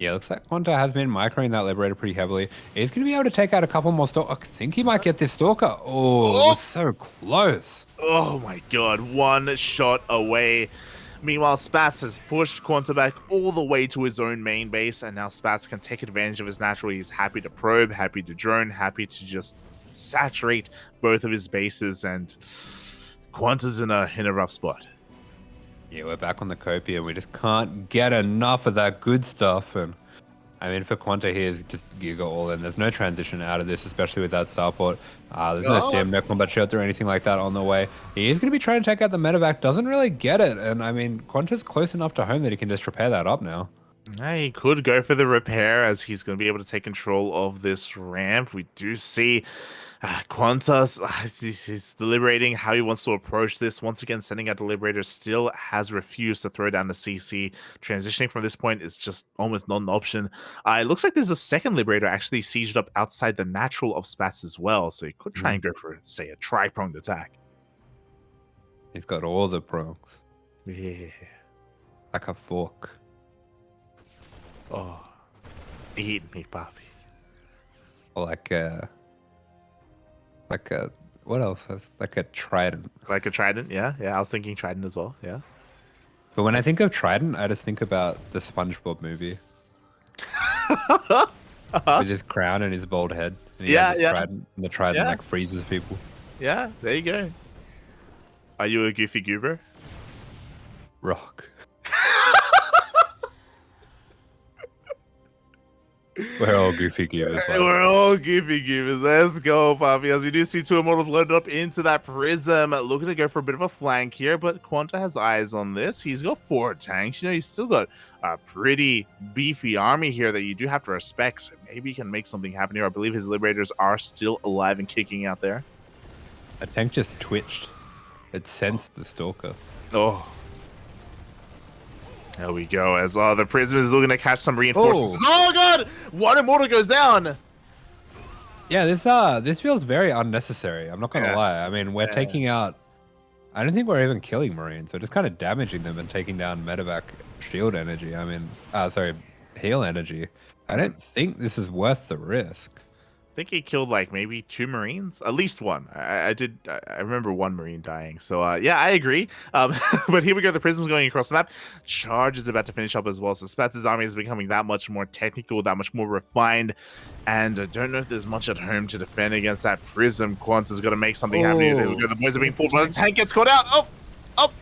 Yeah, looks like QuanTa has been microing that Liberator pretty heavily. He's going to be able to take out a couple more Stalker. I think he might get this Stalker. Oh, it was so close. Oh my god, one shot away. Meanwhile, Spatz has pushed QuanTa back all the way to his own main base, and now Spatz can take advantage of his natural. He's happy to probe, happy to drone, happy to just saturate both of his bases, and QuanTa's in a rough spot. Yeah, we're back on the copy, and we just can't get enough of that good stuff. And I mean, for QuanTa here is just Giga all in. There's no transition out of this, especially with that starport. There's no stem, no combat shelter or anything like that on the way. He is going to be trying to take out the medevac. Doesn't really get it. And I mean, QuanTa's close enough to home that he can just repair that up now. He could go for the repair as he's going to be able to take control of this ramp. We do see QuanTa, he's deliberating how he wants to approach this. Once again, sending out the Liberator, still has refused to throw down the CC. Transitioning from this point is just almost not an option. It looks like there's a second Liberator actually sieged up outside the natural of Spatz as well, so he could try and go for, say, a tri-pronged attack. He's got all the prongs. Yeah. Like a fork. Oh, eat me, Papi. Or what else? Like a trident. Like a trident, yeah. I was thinking trident as well, yeah. But when I think of trident, I just think about the SpongeBob movie. With his crown and his bald head. And he has his trident, and the trident like freezes people. Yeah, there you go. Are you a goofy goober? Rock. We're all goofy goobers. We're all goofy goobers. Let's go, Papi. As we do see two Immortals loaded up into that prism. Looking to go for a bit of a flank here, but QuanTa has eyes on this. He's got 4 tanks. You know, he's still got a pretty beefy army here that you do have to respect. So maybe he can make something happen here. I believe his Liberators are still alive and kicking out there. A tank just twitched. It sensed the Stalker. Oh. There we go, as the Prism is looking to catch some reinforcements. Oh god! One Immortal goes down! Yeah, this feels very unnecessary. I'm not gonna lie. I mean, we're taking out... I don't think we're even killing Marines. We're just kind of damaging them and taking down medevac shield energy. I mean, heal energy. I don't think this is worth the risk. I think he killed like maybe 2 Marines, at least 1. I remember 1 Marine dying. So yeah, I agree. But here we go. The Prism's going across the map. Charge is about to finish up as well. So Spatz's army is becoming that much more technical, that much more refined. And I don't know if there's much at home to defend against that Prism. QuanTa's got to make something happen here. There we go. The boys are being pulled, but the tank gets caught out. Oh, up.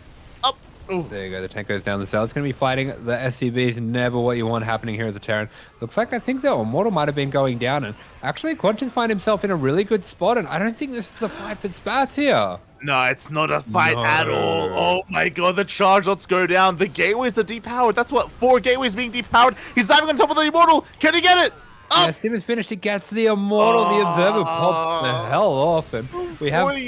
Ooh. There you go. The tank goes down the cell. It's going to be fighting the SCVs. Never what you want happening here as a Terran. Looks like I think the Immortal might have been going down. And actually, QuanTa's find himself in a really good spot. And I don't think this is a fight for Spatz here. No, it's not a fight at all. Oh my god, the charge lots go down. The gateways are depowered. That's what, 4 gateways being depowered. He's diving on top of the Immortal. Can he get it? Yeah, Stim is finished. It gets the Immortal. The Observer pops the hell off. And we have 5...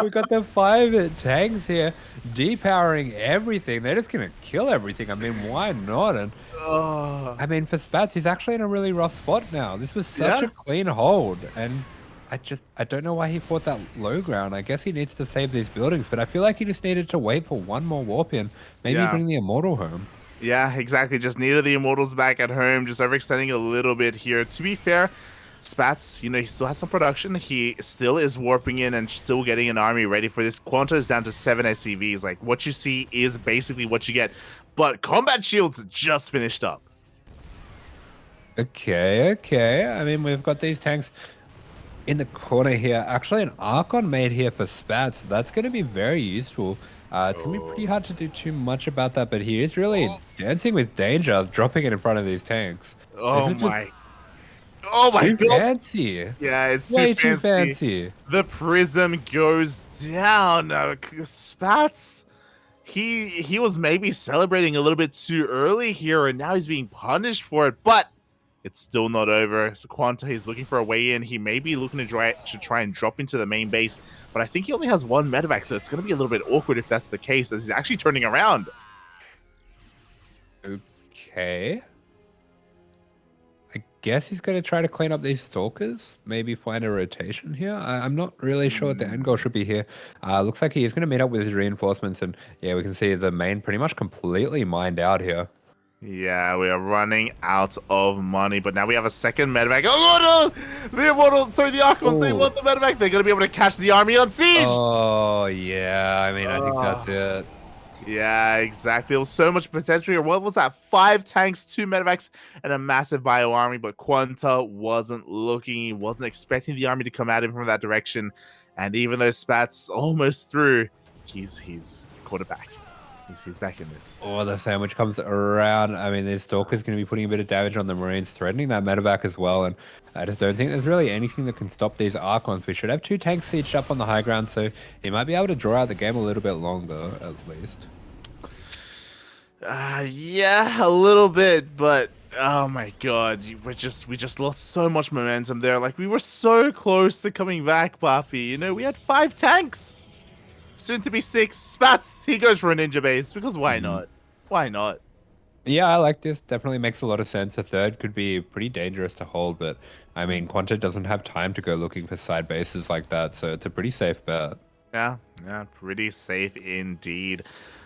we got the 5 tanks here depowering everything. They're just gonna kill everything. I mean, why not? And I mean, for Spatz, he's actually in a really rough spot now. This was such a clean hold, and I don't know why he fought that low ground. I guess he needs to save these buildings, but I feel like he just needed to wait for 1 more warp in. Maybe bring the Immortal home. Yeah, exactly. Just needed the Immortals back at home. Just overextending a little bit here. To be fair, Spatz, you know, he still has some production. He still is warping in and still getting an army ready for this. QuanTa is down to 7 SCVs. Like, what you see is basically what you get. But combat shields just finished up. Okay. I mean, we've got these tanks in the corner here. Actually, an Archon made here for Spatz. That's going to be very useful. It's going to be pretty hard to do too much about that, but he is really dancing with danger, dropping it in front of these tanks. This Oh is just my. Oh my too god. fancy. Yeah, it's Way too too fancy. The prism goes down. Spatz, he was maybe celebrating a little bit too early here, and now he's being punished for it. But it's still not over. So QuanTa is looking for a way in. He may be looking to try and drop into the main base, but I think he only has one medevac, so it's going to be a little bit awkward if that's the case, as he's actually turning around. Okay. I guess he's going to try to clean up these stalkers, maybe find a rotation here. I'm not really sure what the end goal should be here. Looks like he is going to meet up with his reinforcements, and yeah, we can see the main pretty much completely mined out here. Yeah, we are running out of money, but now we have a second medevac. Oh no! The Immortal, sorry, the Archons, they want the medevac. They're going to be able to catch the army on siege! Oh, yeah, I mean, I think that's it. Yeah, exactly. There was so much potential here. What was that? 5 tanks, 2 medevacs, and a massive bio army, but QuanTa wasn't looking. He wasn't expecting the army to come at him from that direction. And even though Spatz almost through, he's caught it back. He's back in this. Oh, the sandwich comes around. I mean, this Stalker's going to be putting a bit of damage on the Marines, threatening that medevac as well. And I just don't think there's really anything that can stop these Archons. We should have 2 tanks sieged up on the high ground, so he might be able to draw out the game a little bit longer, at least. Yeah, a little bit, but oh my god, we just lost so much momentum there. Like, we were so close to coming back, PAPI. You know, we had 5 tanks. Soon to be 6. Spatz, he goes for a ninja base, because why not? Why not? Yeah, I like this. Definitely makes a lot of sense. A third could be pretty dangerous to hold, but I mean, QuanTa doesn't have time to go looking for side bases like that, so it's a pretty safe bet. Yeah, pretty safe indeed.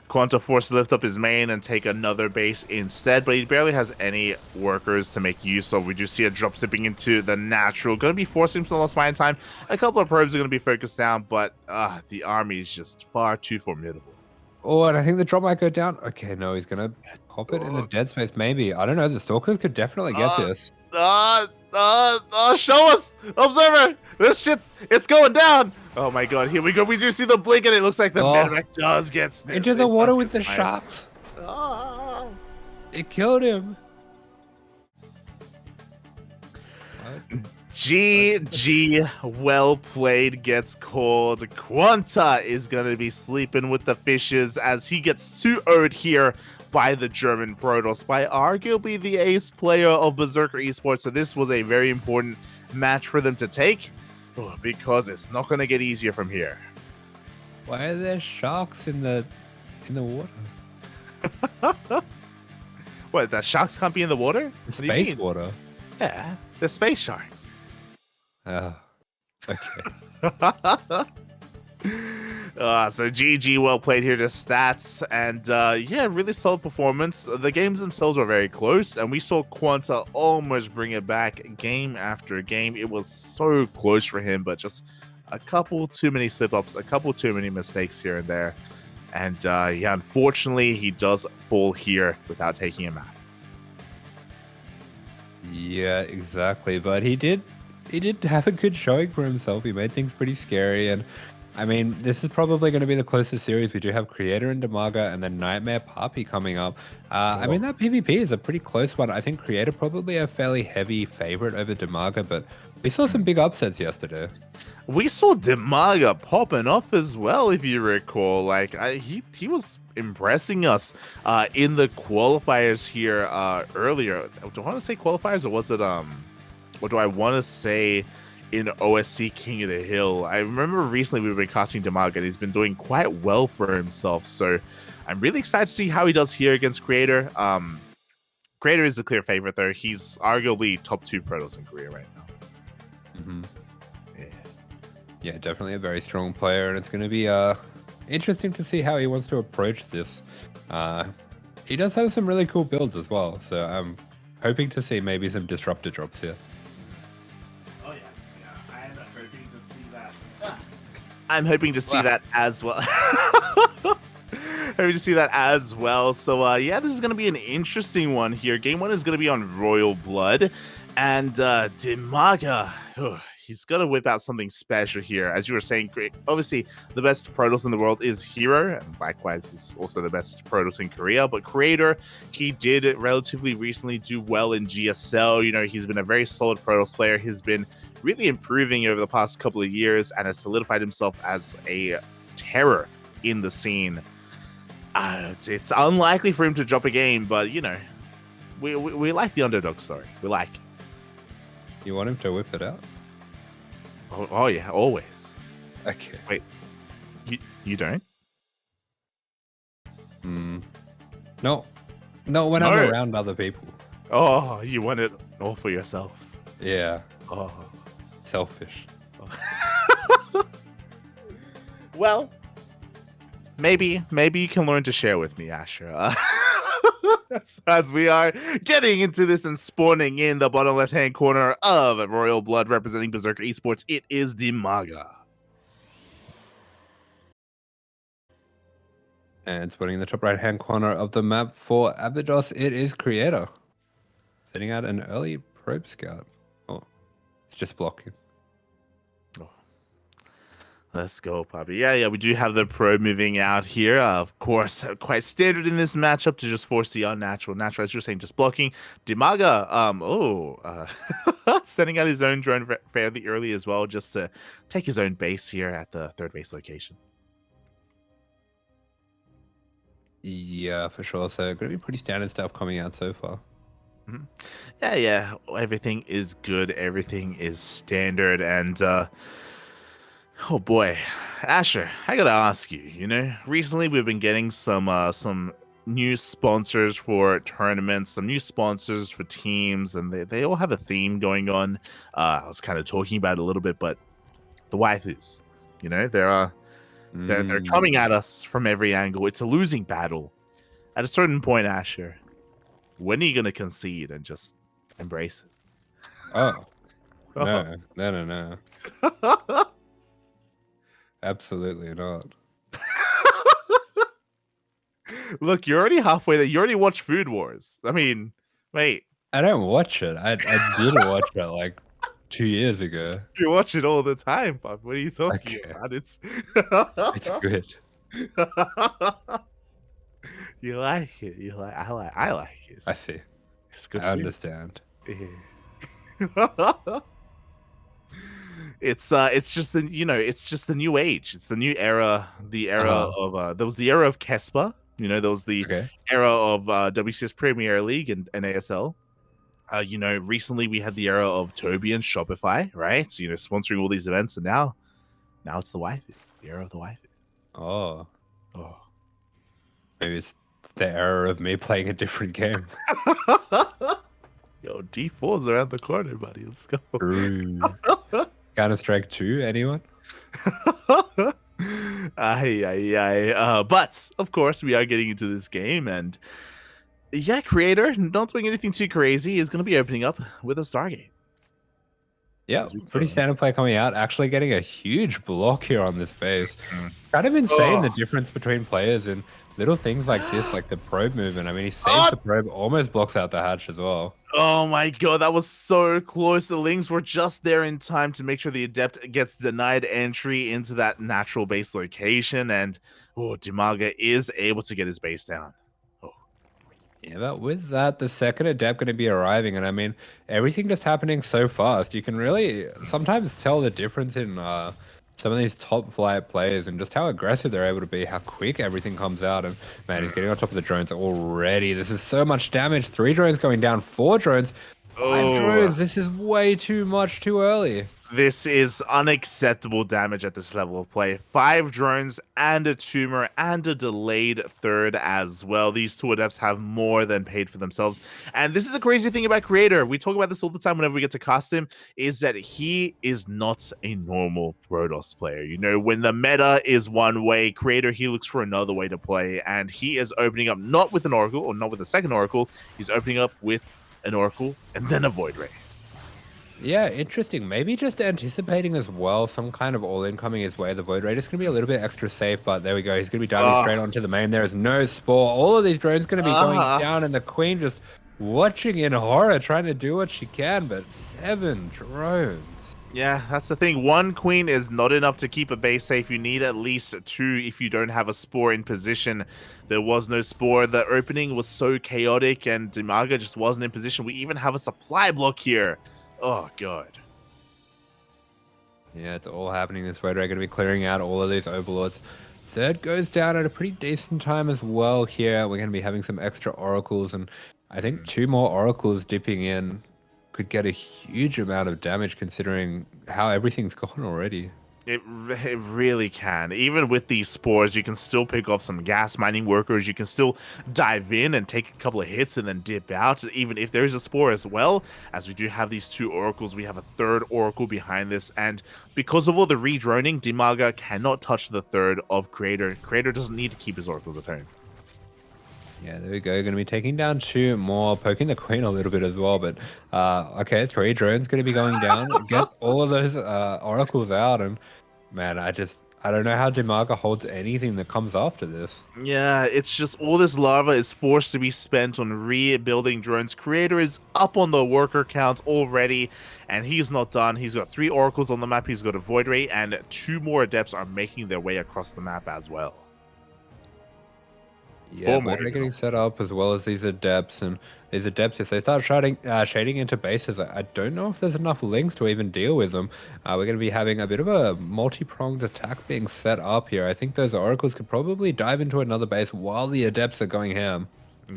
QuanTa forced to lift up his main and take another base instead, but he barely has any workers to make use of. We do see a drop zipping into the natural. Going to be forcing him to lost mine time. A couple of probes are going to be focused down, but the army is just far too formidable. Oh, and I think the drop might go down. Okay, no, he's going to pop it in the dead space, maybe. I don't know. The Stalkers could definitely get this. Show us! Observer! This shit, it's going down! Oh my god, here we go. We do see the blink, and it looks like the medevac does get snipped. Into the water with the sharks. It killed him. GG, well played gets called. QuanTa is going to be sleeping with the fishes as he gets 2-0'd here by the German Protoss, by arguably the ace player of Berserker Esports. So this was a very important match for them to take, because it's not going to get easier from here. Why are there sharks in the water? What, the sharks can't be in the water? Space water? Yeah, the space sharks. Oh, okay. So GG, well played here to Stats, and yeah, really solid performance. The games themselves were very close, and we saw QuanTa almost bring it back game after game. It was so close for him, but just a couple too many slip-ups, a couple too many mistakes here and there. And yeah, unfortunately, he does fall here without taking a map. Yeah, exactly. But he did have a good showing for himself. He made things pretty scary, and I mean, this is probably going to be the closest series. We do have Creator and DIMAGA, and then Nightmare PAPI coming up. I mean, that PvP is a pretty close one. I think Creator probably a fairly heavy favorite over DIMAGA, but we saw some big upsets yesterday. We saw DIMAGA popping off as well, if you recall. Like, he was impressing us in the qualifiers here earlier. Do I want to say qualifiers, or was it or do I want to say in OSC King of the Hill? I remember recently we've been casting DIMAGA, and he's been doing quite well for himself. So I'm really excited to see how he does here against Creator. Creator is the clear favorite, though. He's arguably top 2 Protoss in Korea right now. Yeah, definitely a very strong player, and it's going to be interesting to see how he wants to approach this. He does have some really cool builds as well, so I'm hoping to see maybe some disruptor drops here. Oh yeah, I am hoping to see that. I'm hoping to see that as well. Hoping to see that as well. So yeah, this is going to be an interesting one here. Game 1 is going to be on Royal Blood, and DIMAGA, he's gonna whip out something special here. As you were saying, obviously the best Protoss in the world is Hero, and likewise he's also the best Protoss in Korea. But Creator, he did relatively recently do well in GSL. You know, he's been a very solid Protoss player. He's been really improving over the past couple of years and has solidified himself as a terror in the scene. It's unlikely for him to drop a game, but you know, we like the underdog story. We like it. You want him to whip it out? Oh yeah, always. Okay. Wait, you don't? No, when I'm around other people. Oh, you want it all for yourself. Yeah. Oh, selfish. Well, maybe you can learn to share with me, Asher. As we are getting into this and spawning in the bottom left-hand corner of Royal Blood representing Berserker Esports, it is DIMAGA. And spawning in the top right-hand corner of the map for ABYDOS, it is Creator. Sending out an early probe scout. Oh, it's just blocking. Let's go, PAPI. Yeah, we do have the probe moving out here. Of course, quite standard in this matchup to just force the unnatural. Natural, as you're saying, just blocking. DIMAGA, sending out his own drone fairly early as well, just to take his own base here at the third base location. Yeah, for sure. So going to be pretty standard stuff coming out so far. Yeah. Everything is good. Everything is standard. And, oh boy, Asher, I gotta ask you, you know, recently we've been getting some new sponsors for tournaments, some new sponsors for teams, and they all have a theme going on. I was kind of talking about it a little bit, but the waifus, you know, they're coming at us from every angle. It's a losing battle. At a certain point, Asher, when are you gonna concede and just embrace it? Oh, no. Absolutely not. Look, you're already halfway there. You already watched Food Wars. I mean, wait. I don't watch it. I did watch it like 2 years ago. You watch it all the time, Bob. What are you talking about? It's good. You like it. I like it. I see. It's good. I understand. Yeah. It's just the it's just the new age. It's the new era. The era of there was the era of Kespa. You know, there was the era of WCS Premier League and ASL. You know, recently we had the era of Toby and Shopify, right? So, you know, sponsoring all these events, and now it's the waifu, the era of the waifu. Oh. Maybe it's the era of me playing a different game. Yo, D4's around the corner, buddy. Let's go. Counter-Strike 2, anyone? But of course we are getting into this game, and yeah, Creator, not doing anything too crazy, is going to be opening up with a Stargate. Yeah, pretty standard play coming out. Actually getting a huge block here on this base. Kind of insane the difference between players and little things like this, like the probe movement. I mean, he saves the probe, almost blocks out the hatch as well. Oh my god, that was so close. The Lings were just there in time to make sure the Adept gets denied entry into that natural base location, and DIMAGA is able to get his base down. Yeah, but with that, the second Adept going to be arriving, and I mean, everything just happening so fast. You can really sometimes tell the difference in some of these top flight players and just how aggressive they're able to be, how quick everything comes out. And man, he's getting on top of the drones already. This is so much damage. 3 drones going down, 4 drones, 5 drones. This is way too much too early. This is unacceptable damage at this level of play. 5 drones and a tumor and a delayed third as well. These 2 Adepts have more than paid for themselves. And this is the crazy thing about Creator. We talk about this all the time whenever we get to cast him, is that he is not a normal Protoss player. You know, when the meta is one way, Creator, he looks for another way to play. And he is opening up not with an Oracle or not with a second Oracle. He's opening up with an Oracle and then a Void Ray. Yeah, interesting. Maybe just anticipating as well some kind of all-in coming his way. The Void Ray is going to be a little bit extra safe, but there we go. He's going to be diving straight onto the main. There is no Spore. All of these drones going to be going down, and the Queen just watching in horror, trying to do what she can, but 7 drones. Yeah, that's the thing. One queen is not enough to keep a base safe. You need at least two if you don't have a spore in position. There was no spore. The opening was so chaotic and DIMAGA just wasn't in position. We even have a supply block here. Oh, God. Yeah, it's all happening this way. We're going to be clearing out all of these overlords. Third goes down at a pretty decent time as well here. We're going to be having some extra oracles, and I think 2 more oracles dipping in could get a huge amount of damage considering how everything's gone already. It really can. Even with these spores, you can still pick off some gas mining workers. You can still dive in and take a couple of hits and then dip out, even if there is a spore as well. As we do have these 2 oracles, we have a 3rd oracle behind this. And because of all the redroning, DIMAGA cannot touch the 3rd of Creator. Creator doesn't need to keep his oracles at home. Yeah, there we go. Going to be taking down 2 more, poking the queen a little bit as well. But okay, 3 drones going to be going down. Get all of those oracles out, and man, I don't know how DIMAGA holds anything that comes after this. Yeah, it's just all this lava is forced to be spent on rebuilding drones. Creator is up on the worker count already, and he's not done. He's got 3 oracles on the map. He's got a void ray, and 2 more adepts are making their way across the map as well. Yeah, but they're getting set up as well as these adepts, and these adepts, if they start shading into bases, I don't know if there's enough links to even deal with them. We're going to be having a bit of a multi-pronged attack being set up here. I think those oracles could probably dive into another base while the adepts are going ham.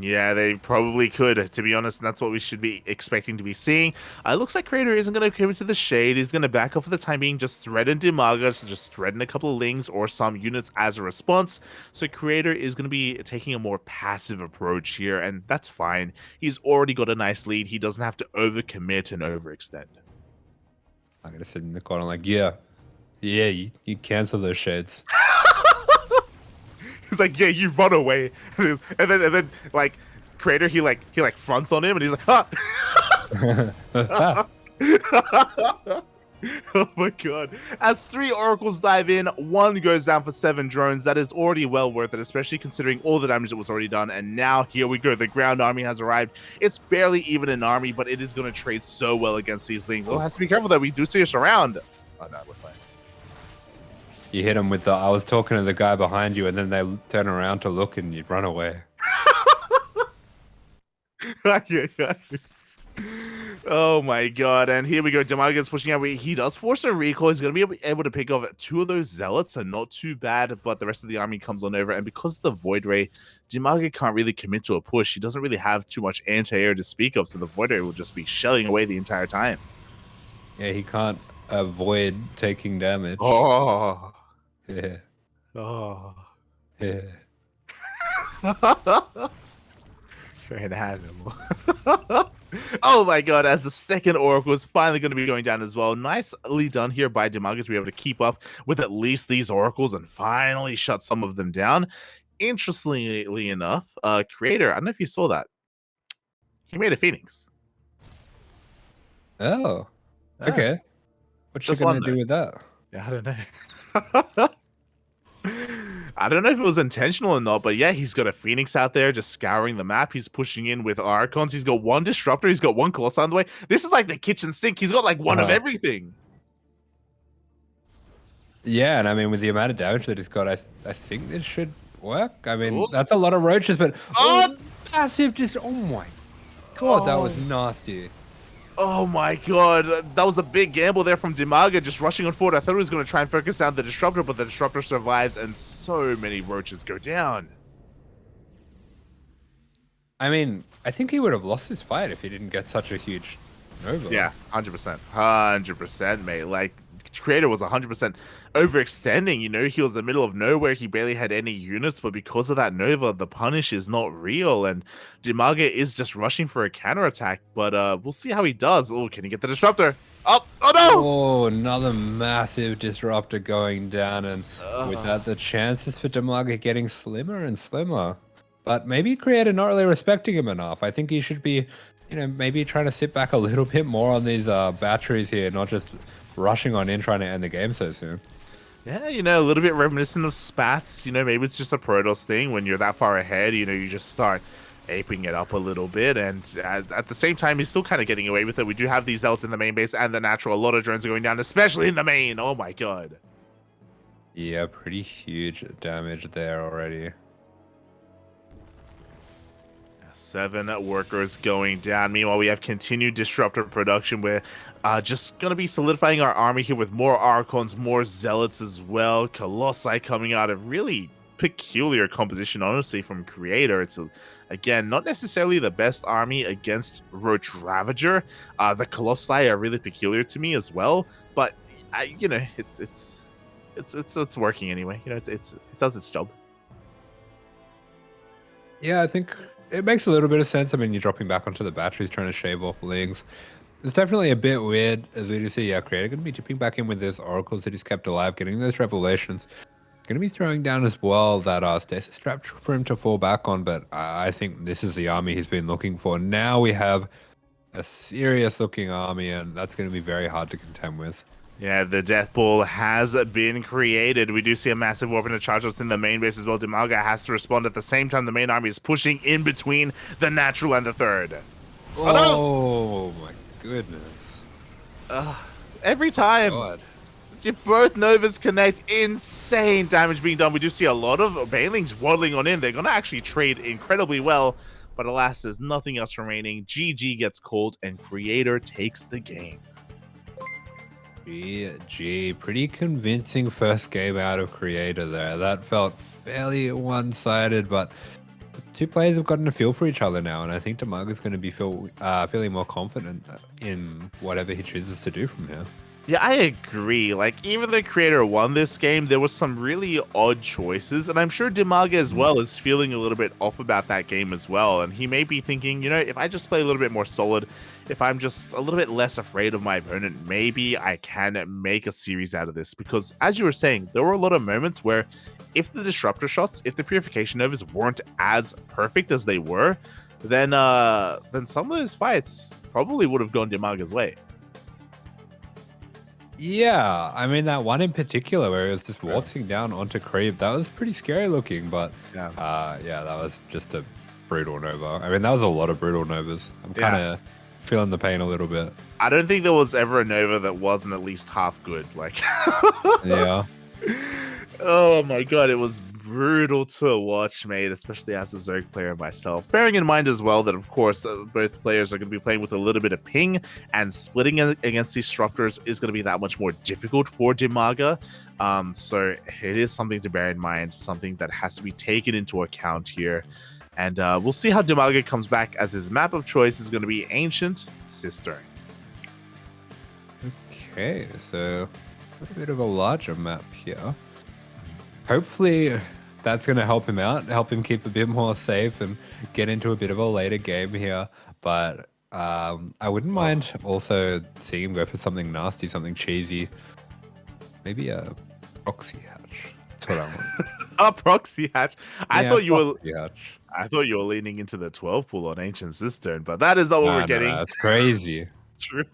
Yeah, they probably could, to be honest, and that's what we should be expecting to be seeing. Looks like Creator isn't going to come into the shade. He's going to back off for the time being, just threaten DIMAGA, so just threaten a couple of lings or some units as a response. So Creator is going to be taking a more passive approach here, and that's fine. He's already got a nice lead. He doesn't have to overcommit and overextend. I'm going to sit in the corner like, yeah, you cancel those shades. He's like, yeah, you run away, and then like Creator, he fronts on him, and he's like, ah. Oh my god. As 3 oracles dive in, 1 goes down for 7 drones. That is already well worth it, especially considering all the damage that was already done. And now here we go. The ground army has arrived. It's barely even an army, but it is going to trade so well against these things. Oh, has to be careful that we do see us around. Oh no, we're fine. You hit him with the, I was talking to the guy behind you, and then they turn around to look and you'd run away. Yeah. Oh my god, and here we go. DIMAGA is pushing out. He does force a recall. He's going to be able to pick off 2 of those zealots, so not too bad, but the rest of the army comes on over, and because of the void ray, DIMAGA can't really commit to a push. He doesn't really have too much anti-air to speak of, so the void ray will just be shelling away the entire time. Yeah, he can't avoid taking damage. Oh. Yeah. Oh. Yeah. Train animal. Oh my god, as the 2nd oracle is finally going to be going down as well. Nicely done here by DIMAGA to be able to keep up with at least these oracles and finally shut some of them down. Interestingly enough, Creator, I don't know if you saw that. He made a Phoenix. Oh. Okay. What's you going to do with that? Yeah, I don't know. I don't know if it was intentional or not, but yeah, he's got a Phoenix out there just scouring the map. He's pushing in with Archons. He's got 1 Disruptor. He's got 1 Colossus on the way. This is like the kitchen sink. He's got like 1 of everything. Yeah, and I mean, with the amount of damage that he's got, I think this should work. I mean, that's a lot of roaches, but massive oh my god, that was nasty. Oh my god, that was a big gamble there from DIMAGA just rushing on forward. I thought he was going to try and focus down the Disruptor, but the Disruptor survives and so many roaches go down. I mean, I think he would have lost his fight if he didn't get such a huge Nova. Yeah, 100%. 100%, mate. Like, Creator was 100% overextending. You know, he was in the middle of nowhere. He barely had any units, but because of that Nova, the punish is not real. And DIMAGA is just rushing for a counterattack, but we'll see how he does. Oh, can he get the Disruptor? Oh no! Oh, another massive Disruptor going down, and with that, the chances for DIMAGA getting slimmer and slimmer. But maybe Creator not really respecting him enough. I think he should be, maybe trying to sit back a little bit more on these batteries here, not just rushing on in trying to end the game so soon. Yeah, a little bit reminiscent of Spatz. Maybe it's just a Protoss thing. When you're that far ahead, you just start aping it up a little bit, and at the same time, he's still kind of getting away with it. We do have these Zealots in the main base and the natural. A lot of drones are going down, especially in the main. Oh my god. Yeah, pretty huge damage there already. 7 workers going down. Meanwhile, we have continued disruptor production. We're just going to be solidifying our army here with more Archons, more Zealots as well. Colossi coming out of really peculiar composition, honestly, from Creator. It's, again, not necessarily the best army against Roach Ravager. The Colossi are really peculiar to me as well. But, you know, it's working anyway. You know, it does its job. Yeah, I think it makes a little bit of sense. I mean, you're dropping back onto the batteries, trying to shave off Lings. It's definitely a bit weird, as we do see, yeah, Creator going to be dipping back in with those Oracles that he's kept alive, getting those Revelations. Going to be throwing down as well that Stasis Trap for him to fall back on, but I think this is the army he's been looking for. Now we have a serious-looking army, and that's going to be very hard to contend with. Yeah, the death pool has been created. We do see a massive weapon to charge us in the main base as well. DIMAGA has to respond at the same time. The main army is pushing in between the natural and the third. Oh, my goodness. Every time. God. Both Novas connect, insane damage being done. We do see a lot of Banelings waddling on in. They're going to actually trade incredibly well. But alas, there's nothing else remaining. GG gets called and Creator takes the game. GG, pretty convincing first game out of Creator there. That felt fairly one-sided, but the two players have gotten a feel for each other now, and I think DIMAGA's going to be feeling more confident in whatever he chooses to do from here. Yeah, I agree. Like, even though Creator won this game, there was some really odd choices, and I'm sure DIMAGA as well is feeling a little bit off about that game as well, and he may be thinking, you know, if I just play a little bit more solid, if I'm just a little bit less afraid of my opponent, maybe I can make a series out of this, because as you were saying, there were a lot of moments where if the Disruptor shots, if the Purification Novas weren't as perfect as they were, then some of those fights probably would have gone DIMAGA's way. Yeah, I mean, that one in particular where he was just waltzing down onto Creep, that was pretty scary looking, but yeah, that was just a brutal Nova. I mean, that was a lot of brutal Novas. I'm kind of feeling the pain a little bit. I don't think there was ever a Nova that wasn't at least half good. Like, yeah. Oh my god, it was brutal to watch, mate, especially as a Zerg player myself. Bearing in mind as well that, of course, both players are going to be playing with a little bit of ping, and splitting against these Disruptors is going to be that much more difficult for DIMAGA. So it is something to bear in mind, something that has to be taken into account here. And we'll see how DIMAGA comes back, as his map of choice is going to be Ancient Cistern. Okay, so a bit of a larger map here. Hopefully that's going to help him out, help him keep a bit more safe and get into a bit of a later game here. But I wouldn't mind also seeing him go for something nasty, something cheesy. Maybe a proxy hatch. That's what I want. A proxy hatch. I thought you were leaning into the 12 pool on Ancient Cistern, but that is not what we're getting. That's crazy. True.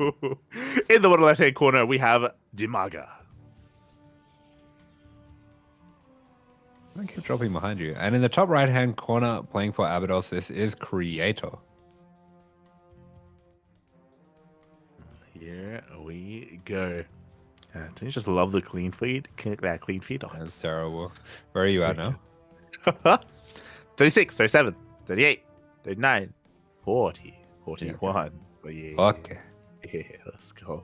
In the bottom left-hand corner, we have DIMAGA. I keep dropping behind you. And in the top right-hand corner, playing for ABYDOS, this is Creator. Here we go. Don't you just love the clean feed? That clean feed. Oh, that's terrible. Where are you at now? 36, 37, 38, 39, 40, 41. Yeah. Okay. Yeah, let's go.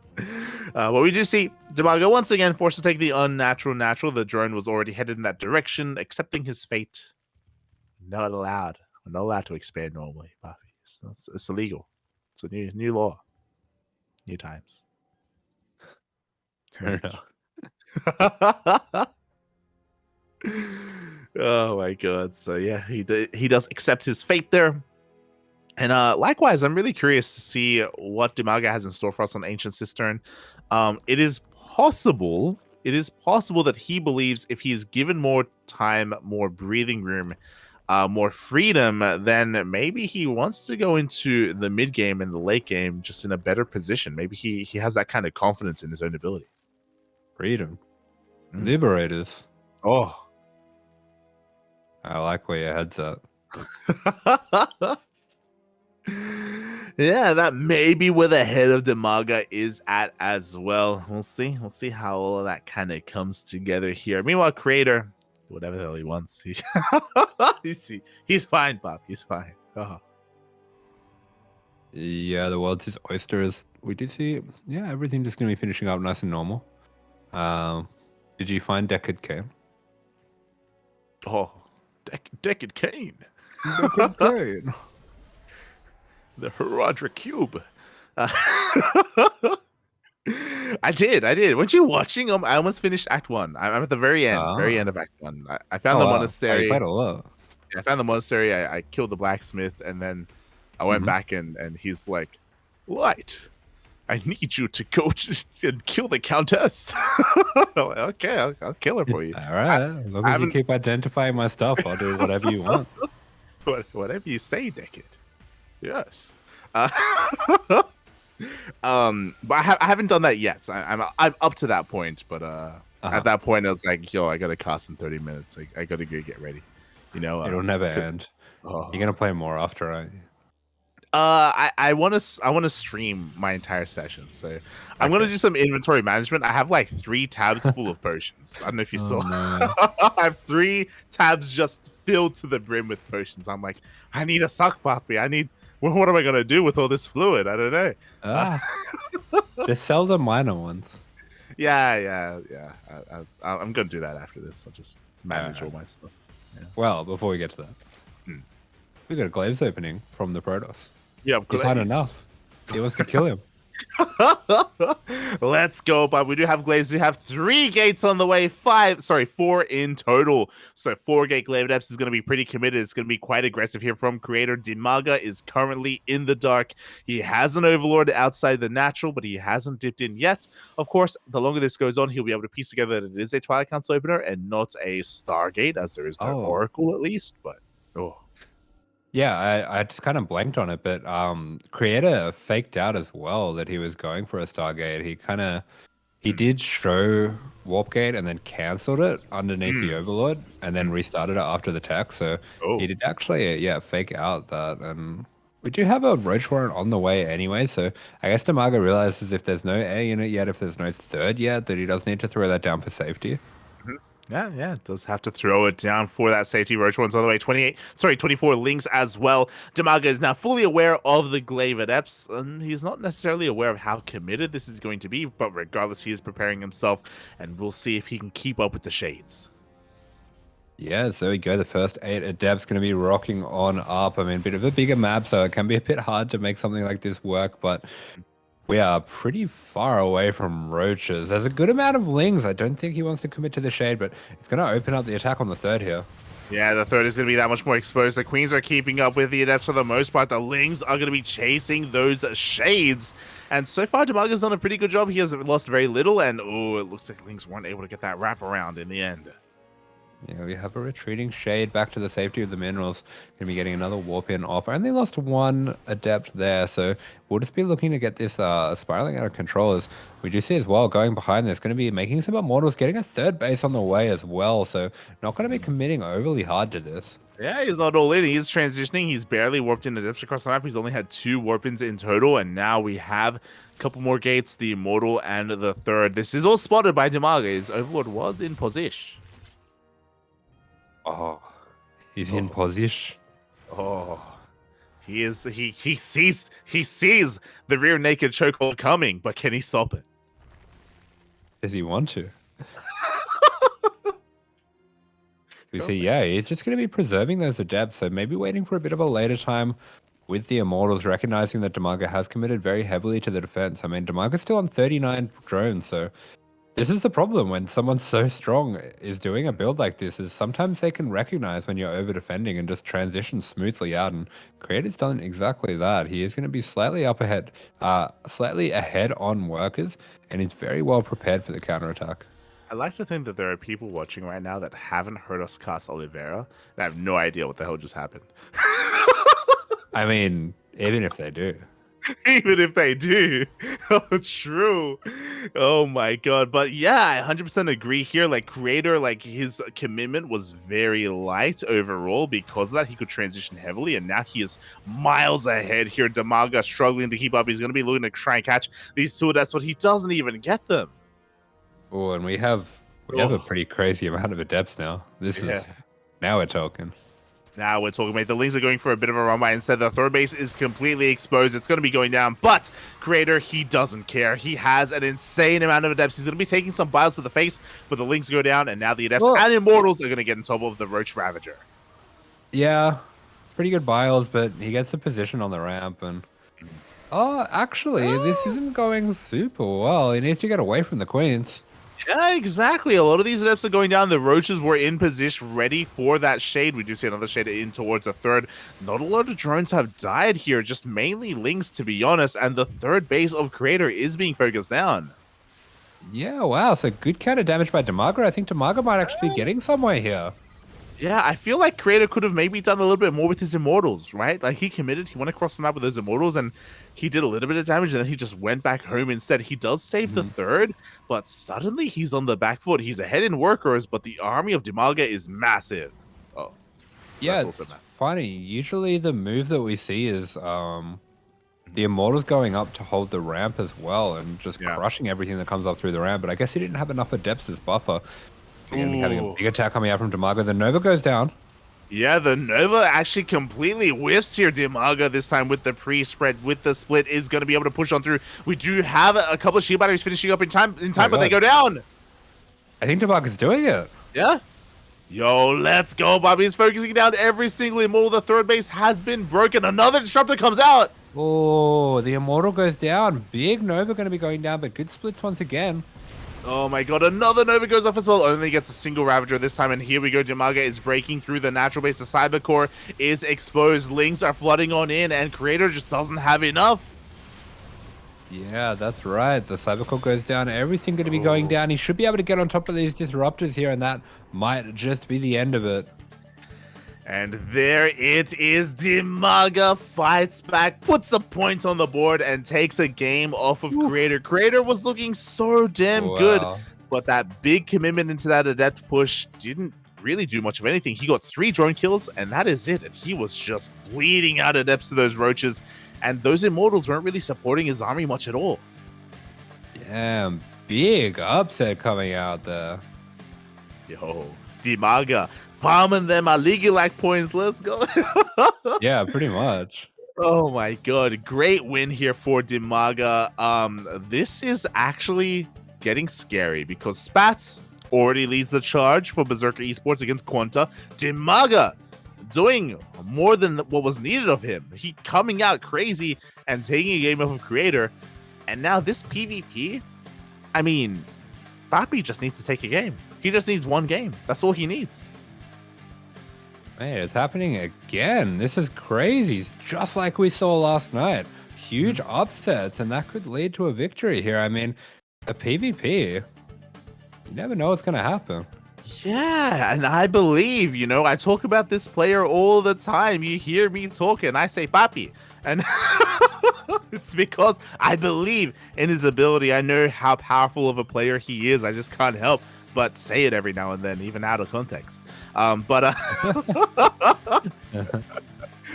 Well, we do see DIMAGA once again forced to take the unnatural natural. The drone was already headed in that direction, accepting his fate. Not allowed. We're not allowed to expand normally, PAPI. It's illegal. It's a new law. New times. Fair enough. Oh my god. So yeah, he does accept his fate there. And likewise, I'm really curious to see what DIMAGA has in store for us on Ancient Cistern. It is possible that he believes if he's given more time, more breathing room, more freedom, then maybe he wants to go into the mid game and the late game just in a better position. Maybe he has that kind of confidence in his own ability. Freedom. Liberators. Oh. I like where your head's at. Yeah, that may be where the head of DIMAGA is at as well. We'll see. We'll see how all of that kind of comes together here. Meanwhile, Creator, whatever the hell he wants, he's fine, Bob. He's fine. Yeah, the world's his oysters. We did see, yeah, everything just going to be finishing up nice and normal. Did you find Deckard Kane? Oh, Deckard Kane. Deckard Kane. The Herodra Cube. I did. Weren't you watching them? I almost finished Act 1. I'm at the very end of Act 1. I found the monastery. Quite a lot. I found the monastery. I killed the blacksmith, and then I went back and he's like, Light, I need you to go and kill the countess. Okay, I'll kill her for you. All right. As long as you keep identifying my stuff, I'll do whatever you want. Whatever you say, Deckard. Yes. But I haven't done that yet. I'm up to that point, but at that point I was like, yo, I gotta cast in 30 minutes. I gotta go get ready. You know, it'll never end. You're gonna play more after, aren't you? I want to stream my entire session, so I'm gonna do some inventory management. I have like 3 tabs full of potions. I don't know if you saw. No. I have 3 tabs just filled to the brim with potions. I'm like, I need a suck puppy. What am I gonna do with all this fluid? I don't know. Just sell the minor ones. Yeah. I'm gonna do that after this. I'll just manage all my stuff. Yeah. Well, before we get to that, we got a glaives opening from the Protoss. Yeah, he's had enough. He wants to kill him. Let's go, but we do have glaives. We have 3 gates on the way. 4 in total. So 4-gate glaive depths is going to be pretty committed. It's going to be quite aggressive here from creator. DIMAGA is currently in the dark. He has an overlord outside the natural, but he hasn't dipped in yet. Of course, the longer this goes on, he'll be able to piece together that it is a Twilight Council opener and not a Stargate, as there is no Oracle at least. But yeah, I just kind of blanked on it, but Creator faked out as well that he was going for a Stargate. He did show Warpgate and then cancelled it underneath the Overlord and then restarted it after the tech. So he did actually, fake out that. And we do have a Roach Warrant on the way anyway. So I guess DIMAGA realizes if there's no air unit yet, if there's no third yet, that he does need to throw that down for safety. Yeah, it does have to throw it down for that safety. Roach one's all the way 24 links as well. DIMAGA is now fully aware of the glaive adepts, and he's not necessarily aware of how committed this is going to be, but regardless, he is preparing himself, and we'll see if he can keep up with the shades. Yeah, so we go. The first 8 adepts going to be rocking on up. I mean, a bit of a bigger map, so it can be a bit hard to make something like this work, but we are pretty far away from roaches. There's a good amount of lings. I don't think he wants to commit to the shade, but it's going to open up the attack on the third here. Yeah, the third is going to be that much more exposed. The queens are keeping up with the adepts for the most part. The lings are going to be chasing those shades. And so far, DIMAGA's done a pretty good job. He has lost very little, and it looks like lings weren't able to get that wrap around in the end. Yeah, we have a retreating shade back to the safety of the minerals. Going to be getting another warp in off. Only lost 1 adept there, so we'll just be looking to get this spiraling out of control. As we do see as well, going behind this, going to be making some immortals, getting a third base on the way as well. So not going to be committing overly hard to this. Yeah, he's not all in. He's transitioning. He's barely warped in the depths across the map. He's only had 2 warp-ins in total, and now we have a couple more gates, the immortal and the third. This is all spotted by DIMAGA. His overlord was in position. Oh, he's in position. Oh, he is. He sees the rear naked chokehold coming, but can he stop it? Does he want to? We see, yeah, he's just going to be preserving those adepts, so maybe waiting for a bit of a later time with the immortals, recognizing that DIMAGA has committed very heavily to the defense. I mean, DIMAGA's still on 39 drones, so this is the problem when someone so strong is doing a build like this, is sometimes they can recognize when you're over defending and just transition smoothly out, and Creator's done exactly that. He is going to be slightly ahead on workers, and he's very well prepared for the counterattack. I like to think that there are people watching right now that haven't heard us cast Oliveira and have no idea what the hell just happened. I mean, even if they do. Even if they do. Oh, true. Oh my god. But yeah, I 100% agree here. Like, Creator, like, his commitment was very light overall. Because of that, he could transition heavily, and now he is miles ahead here. DIMAGA struggling to keep up. He's going to be looking to try and catch these two adepts, but he doesn't even get them. Oh, and we have a pretty crazy amount of adepts now. Now we're talking. Now we're talking, mate. The Lings are going for a bit of a run by. Instead, the third base is completely exposed. It's going to be going down. But Creator, he doesn't care. He has an insane amount of adepts. He's going to be taking some biles to the face, but the Lings go down, and now the adepts and Immortals are going to get on top of the Roach Ravager. Yeah, pretty good biles, but he gets the position on the ramp. And actually, this isn't going super well. He needs to get away from the Queens. Yeah, exactly. A lot of these adepts are going down. The Roaches were in position, ready for that shade. We do see another shade in towards a third. Not a lot of drones have died here, just mainly Lings, to be honest. And the third base of Creator is being focused down. Yeah, wow. So good counter damage by DIMAGA. I think DIMAGA might actually be getting somewhere here. Yeah, I feel like Creator could have maybe done a little bit more with his Immortals, right? Like, he committed, he went across the map with those Immortals, and he did a little bit of damage, and then he just went back home instead. He does save the third, but suddenly he's on the back foot. He's ahead in workers, but the army of DIMAGA is massive. Oh, yeah, it's funny. Usually the move that we see is the Immortals going up to hold the ramp as well, and just crushing everything that comes up through the ramp, but I guess he didn't have enough adepts as buffer. We're going to be having a big attack coming out from DIMAGA. The Nova goes down. Yeah, the Nova actually completely whiffs here. DIMAGA this time with the pre-spread, with the split, is going to be able to push on through. We do have a couple of shield batteries finishing up in time, but they go down. I think DIMAGA's doing it. Yeah. Yo, let's go. Bobby's focusing down every single Immortal. The third base has been broken. Another Disruptor comes out. Oh, the Immortal goes down. Big Nova going to be going down, but good splits once again. Oh my god, another Nova goes off as well. Only gets a single Ravager this time, and here we go. DIMAGA is breaking through the natural base. The Cyber Core is exposed. Lings are flooding on in, and Creator just doesn't have enough. Yeah, that's right. The Cyber Core goes down. Everything going to be going down. He should be able to get on top of these Disruptors here, and that might just be the end of it. And there it is. DIMAGA fights back, puts a point on the board, and takes a game off of Creator. Creator was looking so damn good, but that big commitment into that Adept push didn't really do much of anything. He got 3 drone kills, and that is it. And he was just bleeding out Adepts to those Roaches, and those Immortals weren't really supporting his army much at all. Damn, big upset coming out there. Yo, DIMAGA farming them Aligulac points. Let's go. Yeah, pretty much. Oh my god, great win here for DIMAGA. This is actually getting scary because Spatz already leads the charge for Berserker Esports against QuanTa. DIMAGA doing more than what was needed of him. He coming out crazy and taking a game off of Creator. And now this PvP, I mean, PAPI just needs to take a game. He just needs one game. That's all he needs. Man, it's happening again. This is crazy. It's just like we saw last night. Huge upsets, and that could lead to a victory here. I mean, a PvP, you never know what's going to happen. Yeah, and I believe, you know, I talk about this player all the time. You hear me talking, I say PAPI. And it's because I believe in his ability. I know how powerful of a player he is. I just can't help but say it every now and then, even out of context.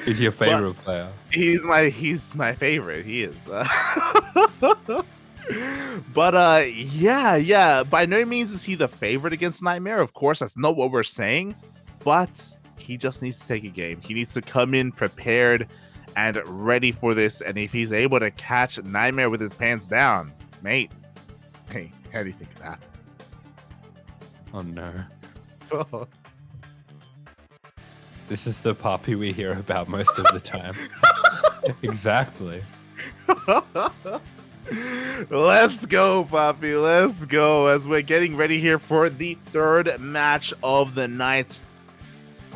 He's your favorite player. He's my favorite. He is. Yeah. By no means is he the favorite against Nightmare. Of course, that's not what we're saying. But he just needs to take a game. He needs to come in prepared and ready for this. And if he's able to catch Nightmare with his pants down, mate, hey, how do you think of that? Oh no. This is the PAPI we hear about most of the time. Exactly. Let's go, PAPI. Let's go as we're getting ready here for the third match of the night.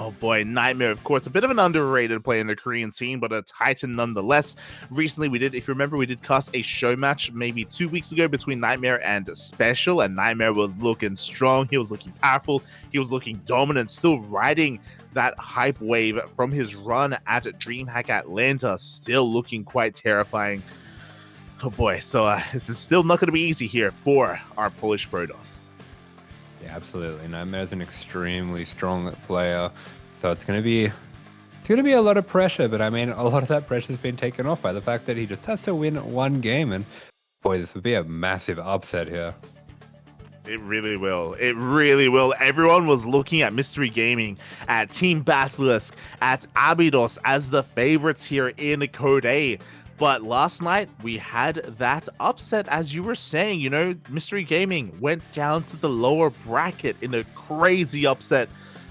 Oh boy, Nightmare, of course, a bit of an underrated player in the Korean scene, but a titan nonetheless. Recently, if you remember, we did cast a show match maybe 2 weeks ago between Nightmare and Special, and Nightmare was looking strong, he was looking powerful, he was looking dominant, still riding that hype wave from his run at DreamHack Atlanta, still looking quite terrifying. Oh boy, so this is still not going to be easy here for our Polish Protoss. Yeah, absolutely. Nightmare's an extremely strong player, so it's gonna be a lot of pressure. But I mean, a lot of that pressure's been taken off by the fact that he just has to win one game, and boy, this would be a massive upset here. It really will. It really will. Everyone was looking at Mystery Gaming, at Team Basilisk, at ABYDOS as the favorites here in Code A. But last night, we had that upset, as you were saying. You know, Mystery Gaming went down to the lower bracket in a crazy upset.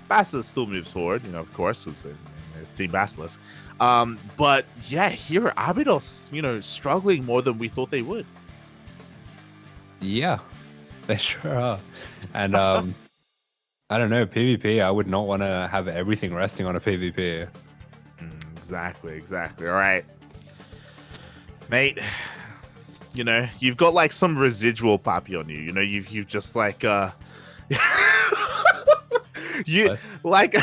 Basilisk still moves forward, you know, of course, because it's Team Basilisk. But yeah, here, ABYDOS, you know, struggling more than we thought they would. Yeah, they sure are. And I don't know, PvP, I would not want to have everything resting on a PvP. Exactly. All right. Mate, you know, you've got like some residual PAPI on you. You know, you've just like you What? like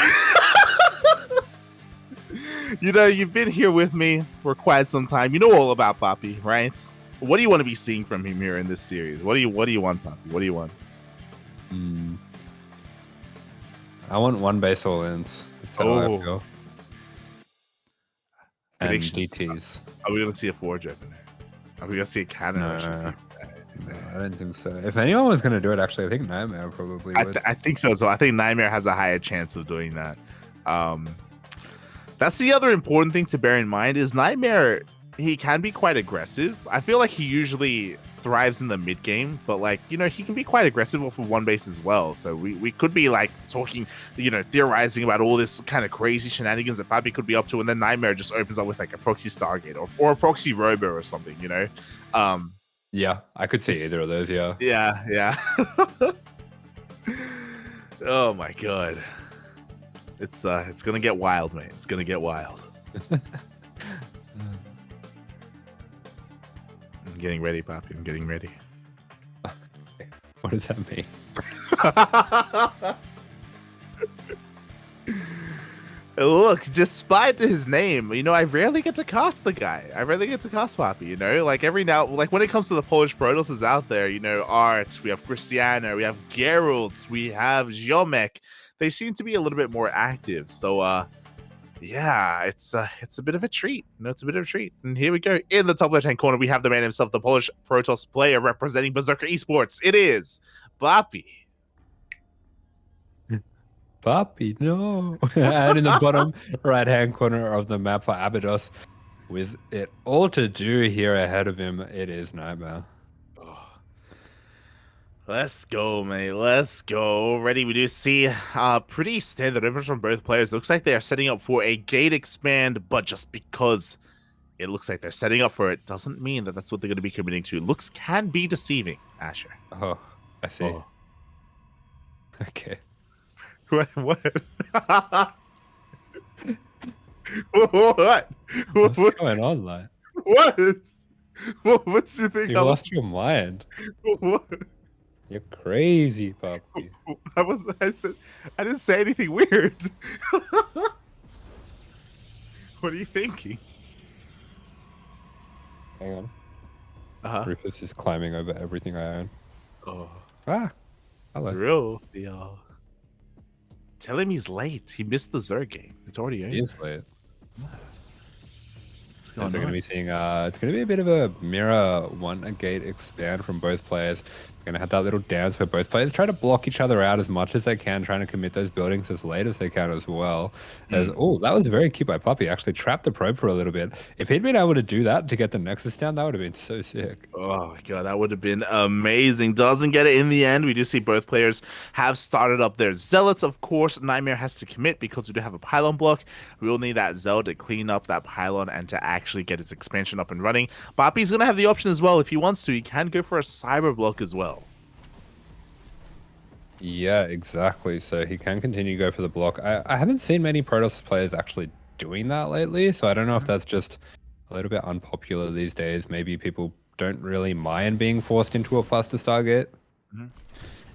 you know, you've been here with me for quite some time. You know all about PAPI, right? What do you want to be seeing from him here in this series? What do you want, PAPI? What do you want? I want one base all-ins. That's how I feel. And Predictions. DTs. Are we gonna see a Forge open there? Are we gonna see a cannon? No, I don't think so. If anyone was going to do it, actually, I think Nightmare probably would. I think so. So I think Nightmare has a higher chance of doing that. That's the other important thing to bear in mind is Nightmare, he can be quite aggressive. I feel like he usually thrives in the mid game, but like, you know, he can be quite aggressive off of one base as well. So we could be like talking, you know, theorizing about all this kind of crazy shenanigans that PAPI could be up to, and then Nightmare just opens up with like a proxy Stargate or a proxy Robo or something, you know? Yeah, I could see either of those, yeah. Yeah. Oh my god. It's gonna get wild, mate. It's gonna get wild. I'm getting ready, PAPI. I'm getting ready. What does that mean? Look, despite his name, you know, I rarely get to cast the guy. I rarely get to cast PAPI, you know? Like, every now... Like, when it comes to the Polish Protoss out there, you know, Art, we have Cristiano, we have Geralt, we have Ziomek. They seem to be a little bit more active. So, yeah, it's a bit of a treat. You know, it's a bit of a treat. And here we go. In the top left-hand corner, we have the man himself, the Polish Protoss player representing Berserker Esports. It is PAPI. PAPI, no. And in the bottom right-hand corner of the map for ABYDOS, with it all to do here ahead of him, it is Nightmare. Let's go, mate. Let's go. Already we do see pretty standard numbers from both players. Looks like they are setting up for a gate expand, but just because it looks like they're setting up for it doesn't mean that that's what they're going to be committing to. Looks can be deceiving, Asher. Oh, I see. Oh. Okay. What? What? What's going on, like? What? What's your thing? You lost your mind. What? You're crazy, PAPI. I didn't say anything weird. What are you thinking? Hang on. Rufus is climbing over everything I own. Oh. Ah. Hello. Real deal. Tell him he's late. He missed the Zerg game. It's already over. He is late. We're going to be seeing, it's going to be a bit of a mirror one gate expand from both players. Going to have that little dance where both players try to block each other out as much as they can, trying to commit those buildings as late as they can as well. Oh, that was very cute by PAPI. Actually trapped the probe for a little bit. If he'd been able to do that to get the Nexus down, that would have been so sick. Oh my god, that would have been amazing. Doesn't get it in the end. We do see both players have started up their Zealots. Of course, Nightmare has to commit because we do have a pylon block. We will need that Zealot to clean up that pylon and to actually get its expansion up and running. PAPI's going to have the option as well. If he wants to, he can go for a cyber block as well. Yeah, exactly. So he can continue to go for the block. I haven't seen many Protoss players actually doing that lately, so I don't know if that's just a little bit unpopular these days. Maybe people don't really mind being forced into a faster Stargate. Mhm.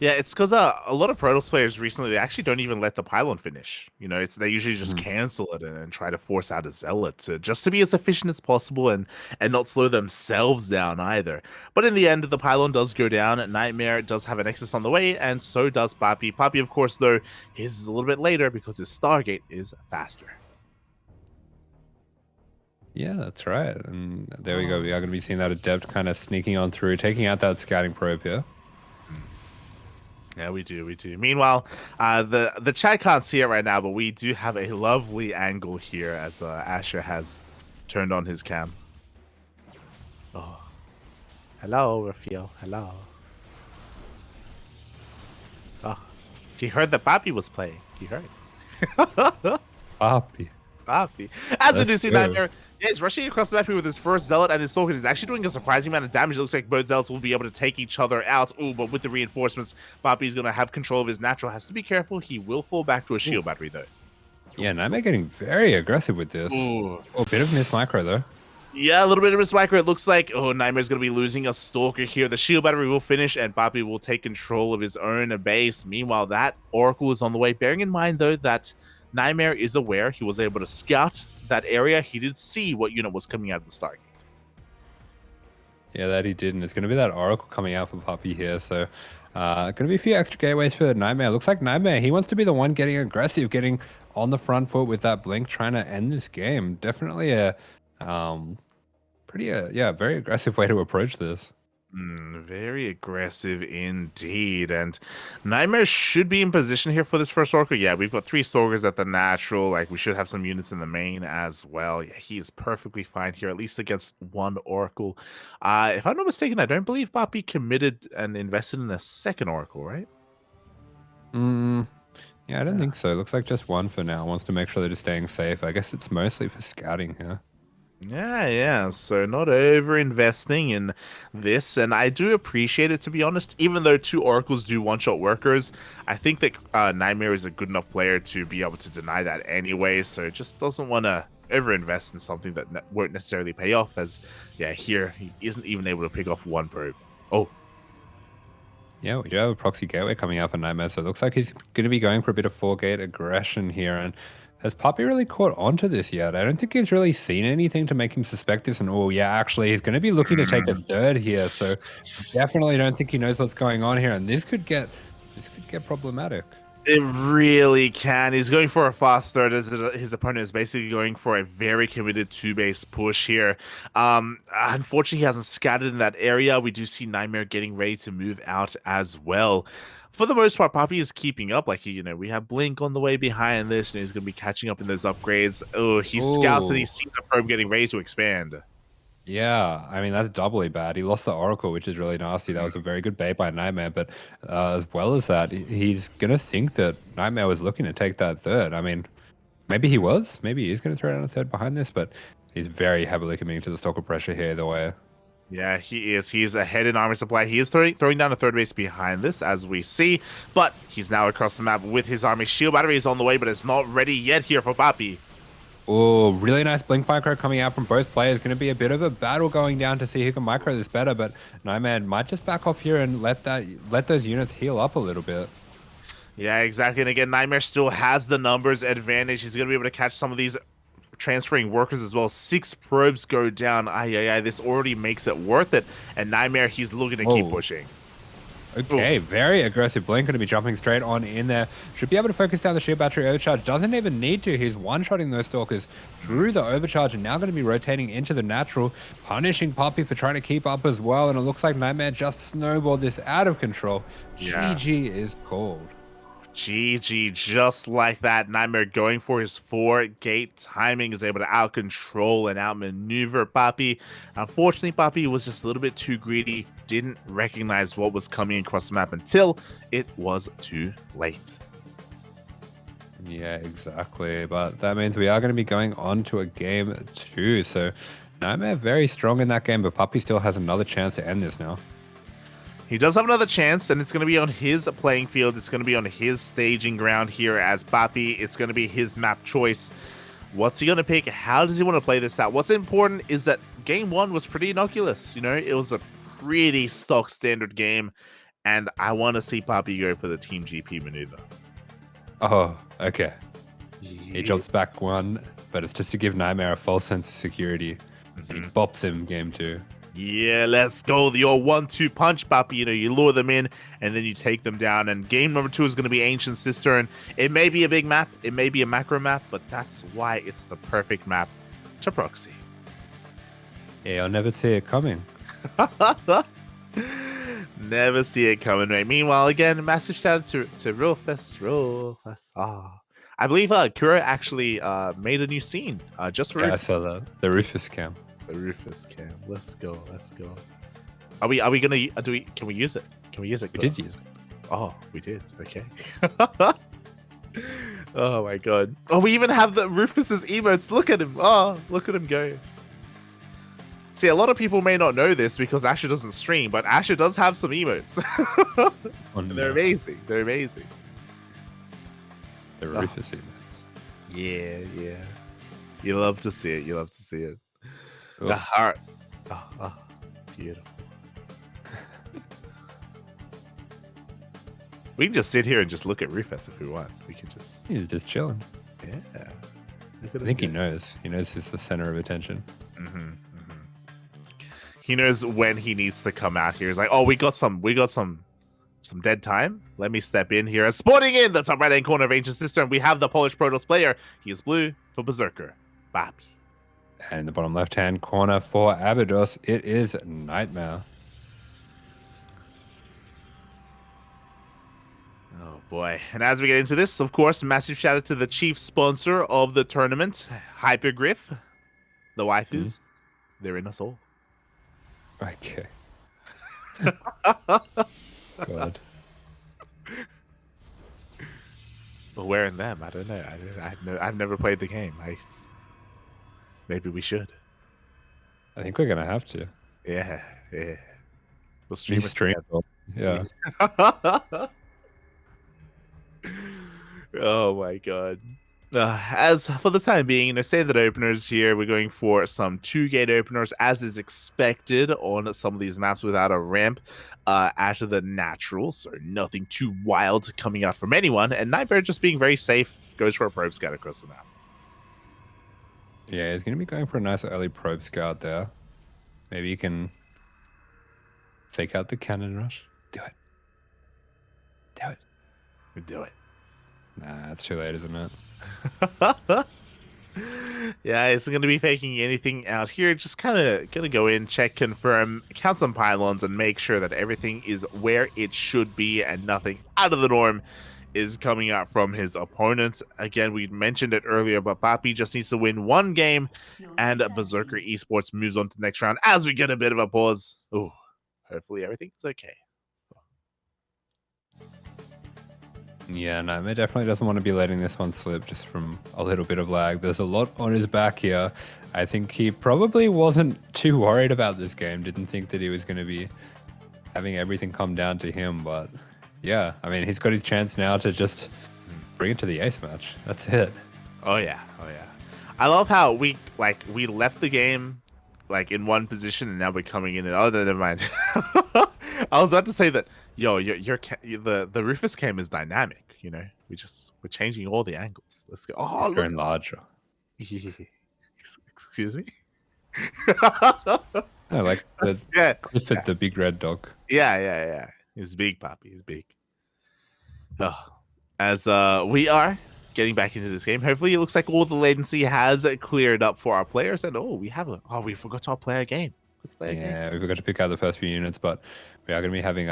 Yeah, it's because a lot of Protoss players recently they actually don't even let the pylon finish. You know, it's they usually just Mhm. cancel it and try to force out a zealot just to be as efficient as possible and not slow themselves down either. But in the end, the pylon does go down. Nightmare does have a nexus on the way, and so does PAPI. PAPI, of course, though, his is a little bit later because his Stargate is faster. Yeah, that's right. And there we go. We are going to be seeing that Adept kind of sneaking on through, taking out that scouting probe here. Yeah, we do, we do. Meanwhile, the chat can't see it right now, but we do have a lovely angle here as Asher has turned on his cam. Oh, hello, Raphael. Hello. Oh, she heard that Papi was playing. He heard. Papi. Papi. As we do Let's see go. Nightmare, yeah, he's rushing across the map here with his first Zealot and his Stalker. He's actually doing a surprising amount of damage. It looks like both Zealots will be able to take each other out. Ooh, but with the reinforcements, Papi's going to have control of his natural. Has to be careful. He will fall back to a shield battery, though. Yeah, Nightmare getting very aggressive with this. Ooh. Oh, bit of miss micro, though. Yeah, a little bit of a spiker. It looks like, oh, Nightmare's going to be losing a Stalker here. The shield battery will finish, and Papi will take control of his own base. Meanwhile, that Oracle is on the way. Bearing in mind, though, that Nightmare is aware. He was able to scout that area. He did see what unit was coming out of the Stargate. Yeah, that he didn't. It's going to be that Oracle coming out for Papi here. So, going to be a few extra gateways for Nightmare. Looks like Nightmare, he wants to be the one getting aggressive, getting on the front foot with that blink, trying to end this game. Definitely a very aggressive way to approach this. Very aggressive indeed. And Nightmare should be in position here for this first Oracle. Yeah, we've got 3 Stalkers at the natural. Like, we should have some units in the main as well. Yeah, he is perfectly fine here, at least against 1 Oracle. If I'm not mistaken, I don't believe Papi committed and invested in a second Oracle, right? Yeah, I don't think so. Looks like just 1 for now. Wants to make sure they're just staying safe. I guess it's mostly for scouting here. Yeah. So not over investing in this, and I do appreciate it, to be honest. Even though 2 Oracles do one-shot workers, I think that Nightmare is a good enough player to be able to deny that anyway. So just doesn't want to over-invest in something that won't necessarily pay off. As yeah, here he isn't even able to pick off 1 probe. Oh. Yeah, we do have a proxy gateway coming out for Nightmare, so it looks like he's going to be going for a bit of 4-gate aggression here. And has Papi really caught onto this yet? I don't think he's really seen anything to make him suspect this. And oh, yeah, actually, he's going to be looking to take a 3rd here. So definitely don't think he knows what's going on here. And this could get problematic. It really can. He's going for a fast start as his opponent is basically going for a very committed 2-base push here. Unfortunately, he hasn't scattered in that area. We do see Nightmare getting ready to move out as well. For the most part, Papi is keeping up. Like, we have Blink on the way behind this, and he's going to be catching up in those upgrades. Oh, he scouts and he sees a probe getting ready to expand. Yeah, I mean, that's doubly bad. He lost the Oracle, which is really nasty. That was a very good bait by Nightmare, but as well as that, he's going to think that Nightmare was looking to take that 3rd. I mean, maybe he was. Maybe he's going to throw down a 3rd behind this, but he's very heavily committing to the Stalker pressure here either way. Yeah, he is. He's ahead in armor supply. He is throwing down a 3rd base behind this, as we see, but he's now across the map with his army. Shield battery is on the way, but it's not ready yet here for Papi. Oh, really nice blink micro coming out from both players. Going to be a bit of a battle going down to see who can micro this better, but Nightmare might just back off here and let those units heal up a little bit. Yeah, exactly. And again, Nightmare still has the numbers advantage. He's going to be able to catch some of these transferring workers as well. 6 probes go down. This already makes it worth it. And Nightmare, he's looking to keep pushing. Okay, very aggressive blink, going to be jumping straight on in there. Should be able to focus down the shield battery overcharge. Doesn't even need to. He's one-shotting those Stalkers through the overcharge and now going to be rotating into the natural, punishing Papi for trying to keep up as well. And it looks like Nightmare just snowballed this out of control. Yeah. GG is called. GG, just like that. Nightmare going for his 4-gate timing is able to out-control and outmaneuver Papi. Unfortunately, Papi was just a little bit too greedy, didn't recognize what was coming across the map until it was too late. Yeah, exactly. But that means we are going to be going on to a game 2. So Nightmare very strong in that game, but Papi still has another chance to end this now. He does have another chance, and it's going to be on his playing field. It's going to be on his staging ground here as PAPI. It's going to be his map choice. What's he going to pick? How does he want to play this out? What's important is that game one was pretty innocuous. You know, it was a pretty stock standard game, and I want to see PAPI go for the Team GP maneuver. Oh, okay. Yeah. He jumps back one, but it's just to give Nightmare a false sense of security. And he bops him game two. Yeah, let's go. Your 1-2 punch, PAPI. You know, you lure them in and then you take them down. And game number 2 is going to be Ancient Cistern. It may be a big map. It may be a macro map, but that's why it's the perfect map to proxy. Yeah, I'll never see it coming. Never see it coming, mate. Meanwhile, again, massive shout out to Rufus. I believe Kuro actually made a new scene just for Rufus. I saw that. The Rufus cam. The Rufus cam. Let's go. Are we gonna can we use it? Can we use it? We did use it. Oh, we did. Okay. Oh my god. Oh, we even have the Rufus's emotes. Look at him. Oh, look at him go. See, a lot of people may not know this because Asher doesn't stream, but Asher does have some emotes. And they're amazing. They're amazing. The Rufus emotes. Yeah. You love to see it. Oh. The heart. Oh, beautiful. We can just sit here and just look at Rufus if we want. We can just. He's just chilling. Yeah. I think he knows. He knows he's the center of attention. He knows when he needs to come out here. He's like, oh, we got some dead time. Let me step in here. Spawning in the top right-hand corner of Ancient Cistern, we have the Polish Protoss player. He is blue for Berserker. PAPI. And in the bottom left-hand corner for ABYDOS, it is Nightmare. Oh boy. And as we get into this, of course, massive shout out to the chief sponsor of the tournament, Hypergriff. The waifus. They're in us all. Okay. God. Well, where in them? I don't know. I've never played the game. Maybe we should. I think we're gonna have to. Yeah. We'll stream it. Yeah. Oh my god. As for the time being, standard openers here, we're going for some 2-gate openers as is expected on some of these maps without a ramp after the natural, so nothing too wild coming out from anyone, and Nightmare just being very safe, goes for a probe scout across the map. Yeah, he's going to be going for a nice early probe scout there. Maybe you can fake out the cannon rush. Do it. Do it. Nah, it's too late, isn't it? Yeah, isn't going to be faking anything out here. Just kind of going to go in, check, confirm, count some pylons, and make sure that everything is where it should be and nothing out of the norm is coming out from his opponent. Again, we mentioned it earlier, but PAPI just needs to win one game, and Berserker Esports moves on to the next round as we get a bit of a pause. Ooh, hopefully everything's okay. Yeah, Nightmare definitely doesn't want to be letting this one slip just from a little bit of lag. There's a lot on his back here. I think he probably wasn't too worried about this game. Didn't think that he was going to be having everything come down to him. But yeah, I mean, he's got his chance now to just bring it to the ace match. That's it. Oh yeah. I love how we left the game in one position and now we're coming in. Oh, never mind. I was about to say that. Yo, the Rufus cam is dynamic, you know. We're changing all the angles. Let's go. Oh, going larger. Excuse me. I like Clifford, the big red dog. Yeah. He's big, PAPI. He's big. Oh, as we are getting back into this game, hopefully it looks like all the latency has cleared up for our players, and we forgot to play a game. Yeah, we forgot to pick out the first few units, but we are going to be having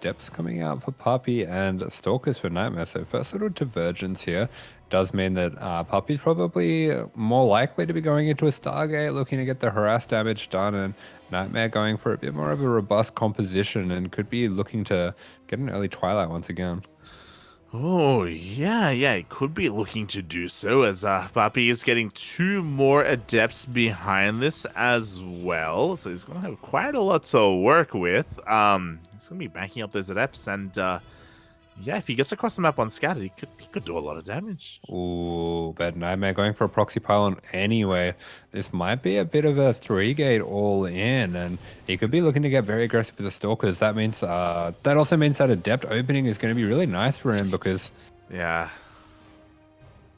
depths coming out for PAPI and Stalkers for Nightmare. So first little divergence here does mean that PAPI's probably more likely to be going into a Stargate, looking to get the harass damage done, and Nightmare going for a bit more of a robust composition and could be looking to get an early Twilight once again. Oh, yeah, it could be looking to do so, as PAPI is getting 2 more adepts behind this as well. So he's going to have quite a lot to work with. He's going to be backing up those adepts, and yeah, if he gets across the map unscattered, he could do a lot of damage. Ooh, bad Nightmare going for a proxy pylon anyway. This might be a bit of a 3-gate all in, and he could be looking to get very aggressive with the Stalkers. That means that also means that Adept opening is going to be really nice for him because Yeah.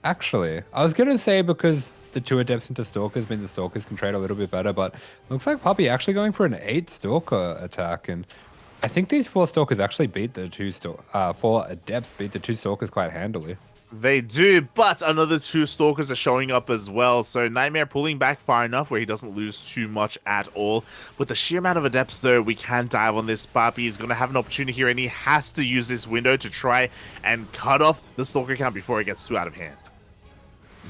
actually, I was going to say because the 2 Adepts into Stalkers mean the Stalkers can trade a little bit better, but looks like PAPI actually going for an 8 Stalker attack, and I think these 4 Stalkers actually beat the 4 Adepts beat the 2 Stalkers quite handily. They do, but another 2 Stalkers are showing up as well. So Nightmare pulling back far enough where he doesn't lose too much at all. With the sheer amount of adepts, though, we can dive on this. PAPI is going to have an opportunity here, and he has to use this window to try and cut off the Stalker count before it gets too out of hand.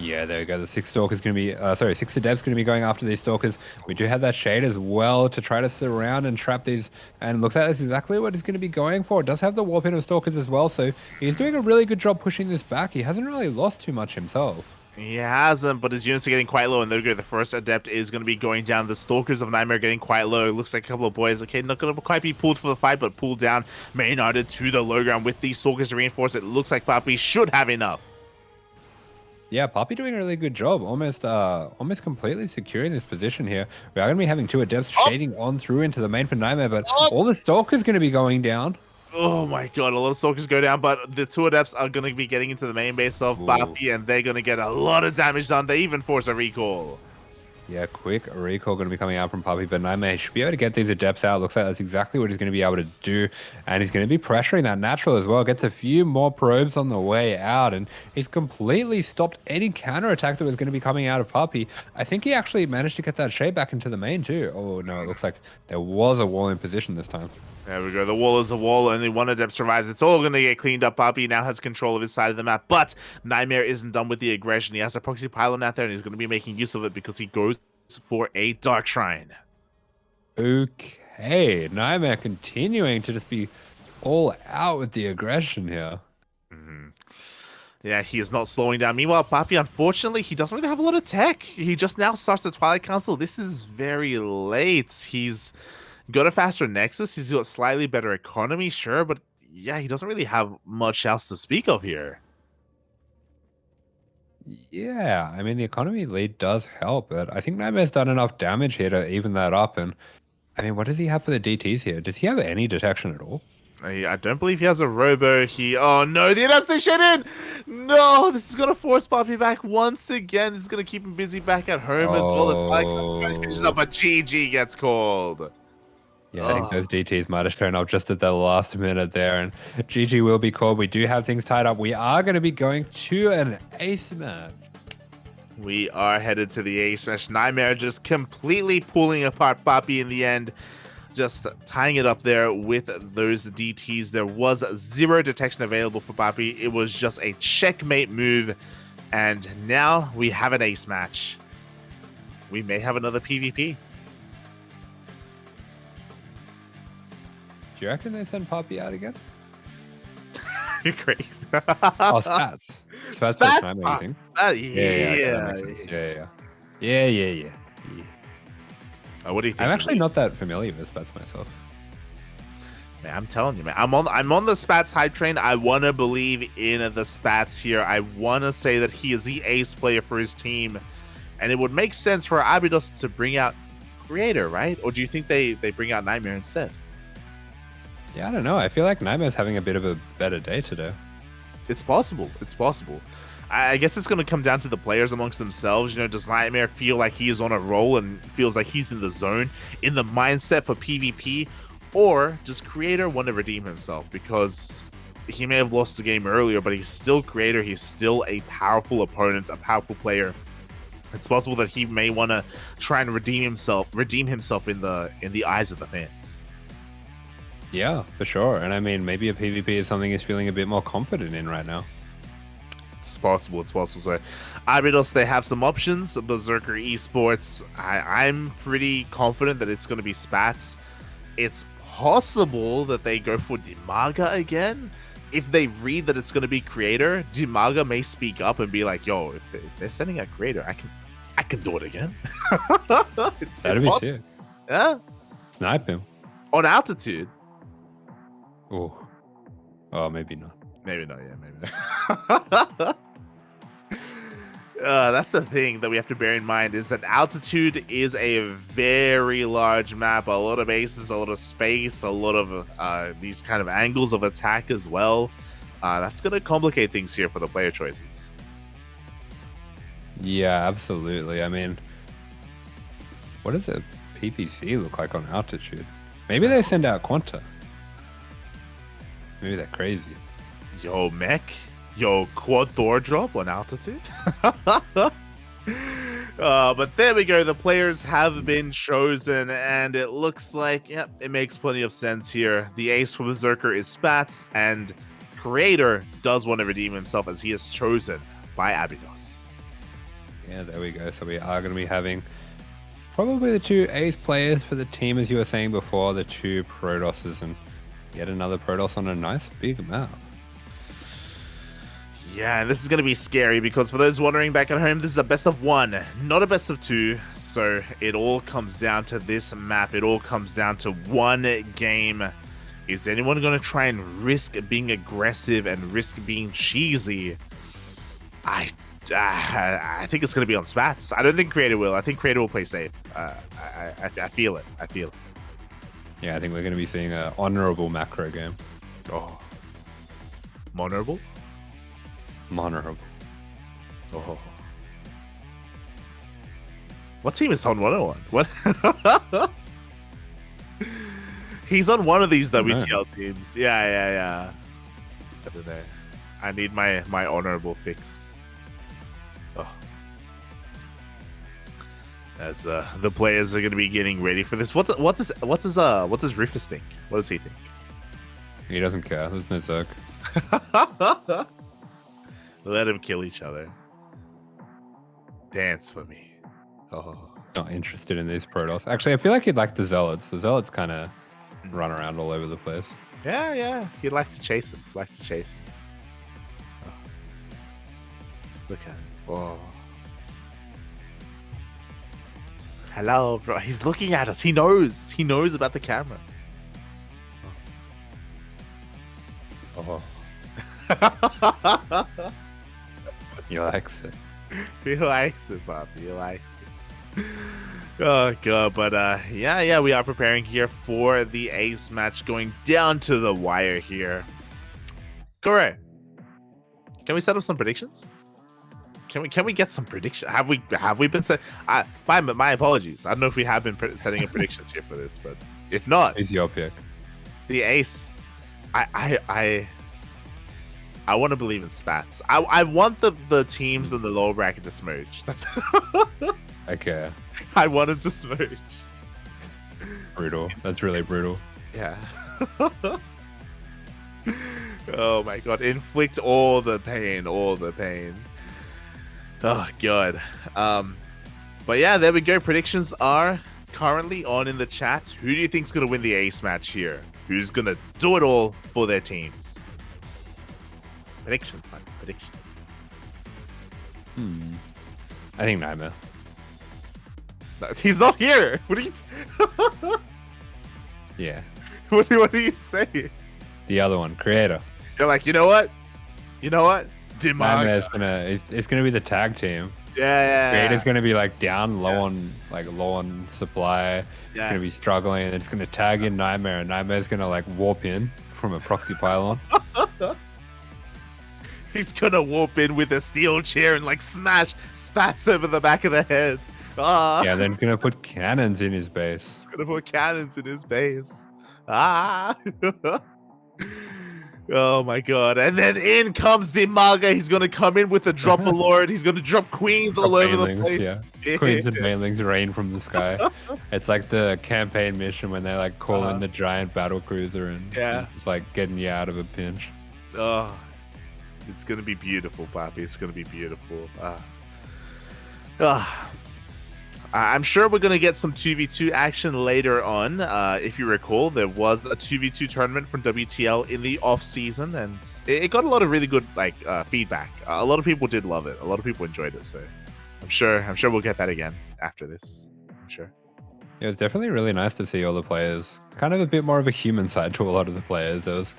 Yeah, there we go. The 6 Stalkers going to be, 6 Adepts going to be going after these Stalkers. We do have that Shade as well to try to surround and trap these. And looks like that's exactly what he's going to be going for. It does have the Warp in of Stalkers as well, so he's doing a really good job pushing this back. He hasn't really lost too much himself. He hasn't, but his units are getting quite low, and there we go. The first Adept is going to be going down. The Stalkers of Nightmare getting quite low. It looks like a couple of boys, okay, not going to quite be pulled for the fight, but pulled down, Maynarded to the low ground with these Stalkers to reinforce. It looks like PAPI should have enough. Yeah, PAPI doing a really good job, almost completely securing this position here. We are going to be having 2 Adepts shading on through into the main for Nightmare, but all the Stalkers going to be going down. Oh my god, a lot of Stalkers go down, but the 2 Adepts are going to be getting into the main base of PAPI, and they're going to get a lot of damage done. They even force a recall. Yeah, quick recall going to be coming out from PAPI, but Nightmare should be able to get these Adepts out. Looks like that's exactly what he's going to be able to do, and he's going to be pressuring that Natural as well. Gets a few more probes on the way out, and he's completely stopped any counterattack that was going to be coming out of PAPI. I think he actually managed to get that Shade back into the main too. Oh no, it looks like there was a wall in position this time. There we go. The wall is a wall. Only 1 Adept survives. It's all going to get cleaned up. PAPI now has control of his side of the map, but Nightmare isn't done with the aggression. He has a proxy pylon out there, and he's going to be making use of it because he goes for a Dark Shrine. Okay, Nightmare continuing to just be all out with the aggression here. Yeah, he is not slowing down. Meanwhile, PAPI, unfortunately, he doesn't really have a lot of tech. He just now starts the Twilight Council. This is very late. He's got a faster Nexus. He's got slightly better economy, sure, but yeah, he doesn't really have much else to speak of here. Yeah, I mean, the economy lead does help, but I think Nightmare's done enough damage here to even that up. And I mean, what does he have for the DTs here? Does he have any detection at all? I don't believe he has a robo. Oh no, the Adepts, they shit in! No, this is going to force PAPI back once again. This is going to keep him busy back at home as well. The finishes up, but GG gets called. Yeah, I think those DTs might have shown up just at the last minute there, and GG will be called. We do have things tied up. We are going to be going to an ace match. We are headed to the ace match. Nightmare just completely pulling apart PAPI in the end, just tying it up there with those DTs. There was 0 detection available for PAPI. It was just a checkmate move, and now we have an ace match. We may have another PvP. Do you reckon they send PAPI out again? You're crazy. Oh, Spatz. Spatz? Yeah. What do you think? I'm actually not that familiar with Spatz myself. Man, I'm telling you, man. I'm on the Spatz hype train. I want to believe in the Spatz here. I want to say that he is the ace player for his team. And it would make sense for ABYDOS to bring out Creator, right? Or do you think they bring out Nightmare instead? Yeah, I don't know. I feel like Nightmare's having a bit of a better day today. It's possible. It's possible. I guess it's going to come down to the players amongst themselves. You know, does Nightmare feel like he is on a roll and feels like he's in the zone, in the mindset for PvP? Or does Creator want to redeem himself? Because he may have lost the game earlier, but he's still Creator. He's still a powerful opponent, a powerful player. It's possible that he may want to try and redeem himself in the eyes of the fans. Yeah, for sure. And I mean, maybe a PvP is something he's feeling a bit more confident in right now. It's possible. So ABYDOS, they have some options. Berserker Esports, I'm pretty confident that it's going to be Spatz. It's possible that they go for DIMAGA again. if they read that it's going to be creator, DIMAGA may speak up and be like, "Yo, if they're sending out creator, I can do it again." That'd be sick. Yeah. Snipe him. On altitude. Oh, maybe not. Maybe not. Yeah, maybe not. That's the thing that we have to bear in mind is that altitude is a very large map. A lot of bases, a lot of space, a lot of these kind of angles of attack as well. That's going to complicate things here for the player choices. Yeah, absolutely. I mean, what does a PPC look like on altitude? Maybe they send out QuanTa. Maybe they're crazy. Yo, mech. Yo, quad Thor drop on altitude. But there we go. The players have been chosen, and it looks like, yep, it makes plenty of sense here. The ace for Berserker is Spatz, and creator does want to redeem himself as he is chosen by ABYDOS. Yeah, there we go. So we are going to be having probably the two ace players for the team, as you were saying before, the two Protosses, and yet another Protoss on a nice big map. Yeah, and this is going to be scary because for those wondering back at home, this is a best of one, not a best of two. So it all comes down to this map. It all comes down to one game. Is anyone going to try and risk being aggressive and risk being cheesy? I think it's going to be on Spatz. I don't think Creator will. I think Creator will play safe. I feel it. I feel it. Yeah, I think we're going to be seeing an honorable macro game. Oh. Honorable? Honorable. Oh. What team is on 101? What? He's on one of these WTL teams. Yeah. I don't know. I need my honorable fix. Oh. As the players are going to be getting ready for this. What does Rufus think? What does he think? He doesn't care. There's no Zerg. Let them kill each other. Dance for me. Oh. Not interested in these Protoss. Actually, I feel like he'd like the Zealots. The Zealots kind of run around all over the place. Yeah. He'd like to chase him. Oh. Look at him. Oh. Hello, bro. He's looking at us. He knows. He knows about the camera. Oh. He likes it. He likes it, Bob. He likes it. Oh, God. But, yeah, we are preparing here for the ace match going down to the wire here. Correct. Can we set up some predictions? Can we get some predictions? Have we been set? My apologies. I don't know if we have been setting up predictions here for this, but if not, it's your pick. The ace. I want to believe in Spatz. I want the teams in the lower bracket to smurge. That's okay. I want him to smurge. Brutal. That's really brutal. Yeah. Oh my God! Inflict all the pain. Oh God. But yeah, there we go. Predictions are currently on in the chat. Who do you think's gonna win the ace match here? Who's gonna do it all for their teams? Predictions, man. Predictions. I think Nightmare. No, he's not here. What are you? Yeah. What do you say? The other one, Creator. You're like, you know what? DIMAGA. It's gonna be the tag team. Yeah. Creator's gonna be like down low on supply. Yeah. It's gonna be struggling, and it's gonna tag in Nightmare, and Nightmare's gonna like warp in from a proxy pylon. He's gonna warp in with a steel chair and like smash Spatz over the back of the head. Yeah, then he's gonna put cannons in his base. He's gonna put cannons in his base. Oh my God. And then in comes DIMAGA. He's gonna come in with a drop of Lord. He's gonna drop queens all over the place. Yeah. Queens and banelings rain from the sky. It's like the campaign mission when they like call in the giant battle cruiser and it's like getting you out of a pinch. Oh, it's gonna be beautiful, Papi. It's gonna be beautiful. I'm sure we're going to get some 2v2 action later on. If you recall, there was a 2v2 tournament from WTL in the off season, and it got a lot of really good feedback. A lot of people did love it. A lot of people enjoyed it. So I'm sure we'll get that again after this. I'm sure. It was definitely really nice to see all the players, kind of a bit more of a human side to a lot of the players. There was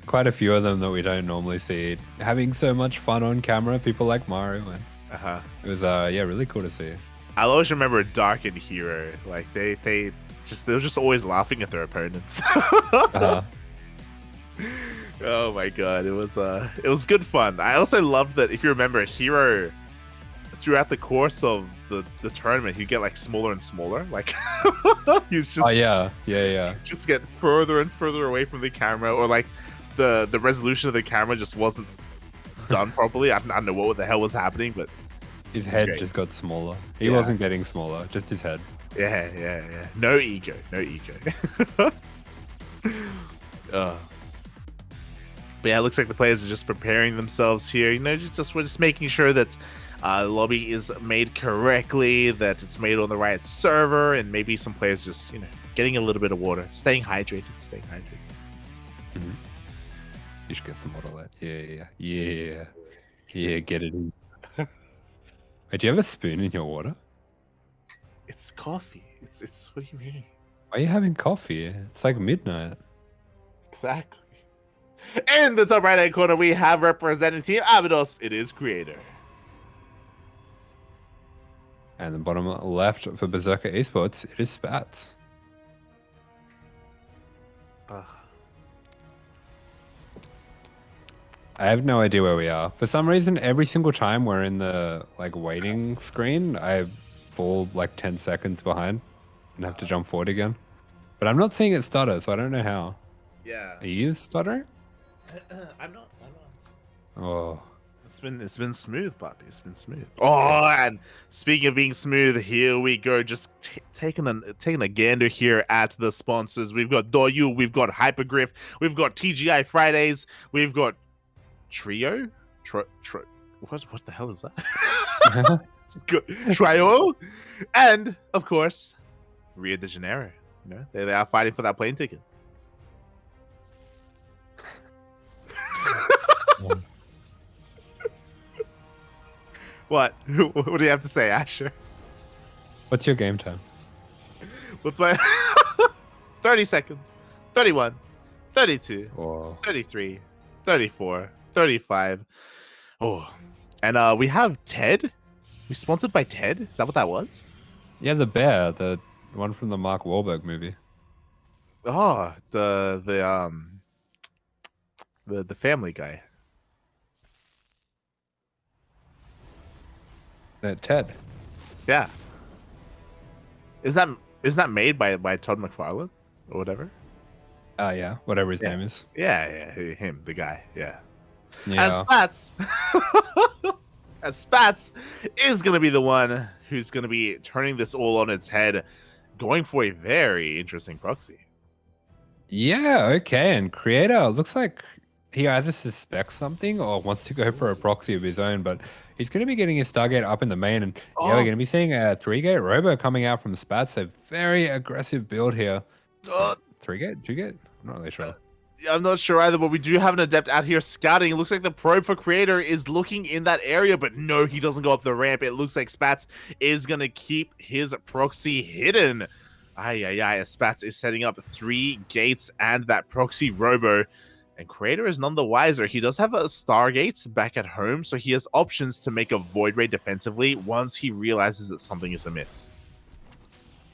quite a few of them that we don't normally see having so much fun on camera. People like Mario, and it was really cool to see. I always remember Dark and Hero. Like they were just always laughing at their opponents. Oh my god, it was good fun. I also loved that, if you remember, Hero throughout the course of the tournament, he'd get like smaller and smaller. Like he's just just get further and further away from the camera, or like the resolution of the camera just wasn't done properly. I don't know what the hell was happening, but his head just got smaller. He wasn't getting smaller, just his head. Yeah. No ego. But yeah, it looks like the players are just preparing themselves here. You know, we're just making sure that the lobby is made correctly, that it's made on the right server, and maybe some players just, you know, getting a little bit of water, staying hydrated. Mm-hmm. You should get some water left. Yeah, get it in. Wait, do you have a spoon in your water? It's coffee. It's what do you mean? Why are you having coffee? It's like midnight. Exactly. In the top right hand corner, we have representing Team ABYDOS. It is Creator. And the bottom left for Berserker Esports, it is Spatz. I have no idea where we are. For some reason, every single time we're in the waiting screen, I fall like 10 seconds behind and have to jump forward again. But I'm not seeing it stutter, so I don't know how. Yeah. Are you stuttering? I'm not. Oh. It's been smooth, Papi. It's been smooth. Oh, and speaking of being smooth, here we go. Just taking a gander here at the sponsors. We've got Doyu, we've got Hypergriff, we've got TGI Fridays, we've got Trio. What the hell is that? Trio, and of course, Rio de Janeiro. You know, they are fighting for that plane ticket. What? What do you have to say, Asher? What's your game time? What's my 30 seconds? 31, 32, 33, 34, 35. Oh, and we have Ted. We sponsored by Ted. Is that what that was? Yeah, the bear, the one from the Mark Wahlberg movie. Oh, the Family Guy. Ted. Yeah. Is that made by Todd McFarlane or whatever? Yeah, whatever his name is. Yeah, him, the guy. Yeah. Yeah. As Spatz is gonna be the one who's gonna be turning this all on its head, going for a very interesting proxy. Yeah, okay. And Creator looks like he either suspects something or wants to go for a proxy of his own, but he's going to be getting his Stargate up in the main. And yeah, we're going to be seeing a 3-gate Robo coming out from Spatz. A very aggressive build here. 3-gate? 2-gate? I'm not really sure. I'm not sure either, but we do have an Adept out here scouting. It looks like the probe for Creator is looking in that area, but no, he doesn't go up the ramp. It looks like Spatz is going to keep his proxy hidden. Spatz is setting up 3 gates and that proxy Robo. And Creator is none the wiser. He does have a Stargate back at home, so he has options to make a Void Ray defensively once he realizes that something is amiss.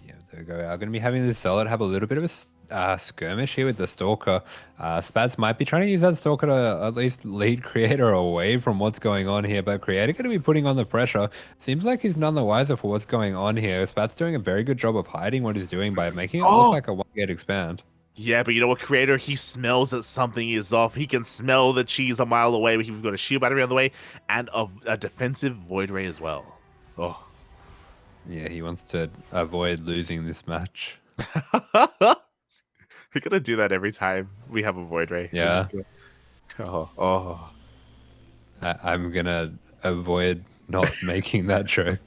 Yeah, there we go. I'm going to be having the Zealot have a little bit of a skirmish here with the Stalker. Spatz might be trying to use that Stalker to at least lead Creator away from what's going on here, but Creator going to be putting on the pressure. Seems like he's none the wiser for what's going on here. Spatz doing a very good job of hiding what he's doing by making it look like a 1-gate expand. Yeah, but you know what, Creator? He smells that something is off. He can smell the cheese a mile away. We've got a shield battery on the way and a defensive Void Ray as well. Oh. Yeah, he wants to avoid losing this match. We're gonna do that every time we have a Void Ray. Yeah. I'm gonna avoid not making that joke.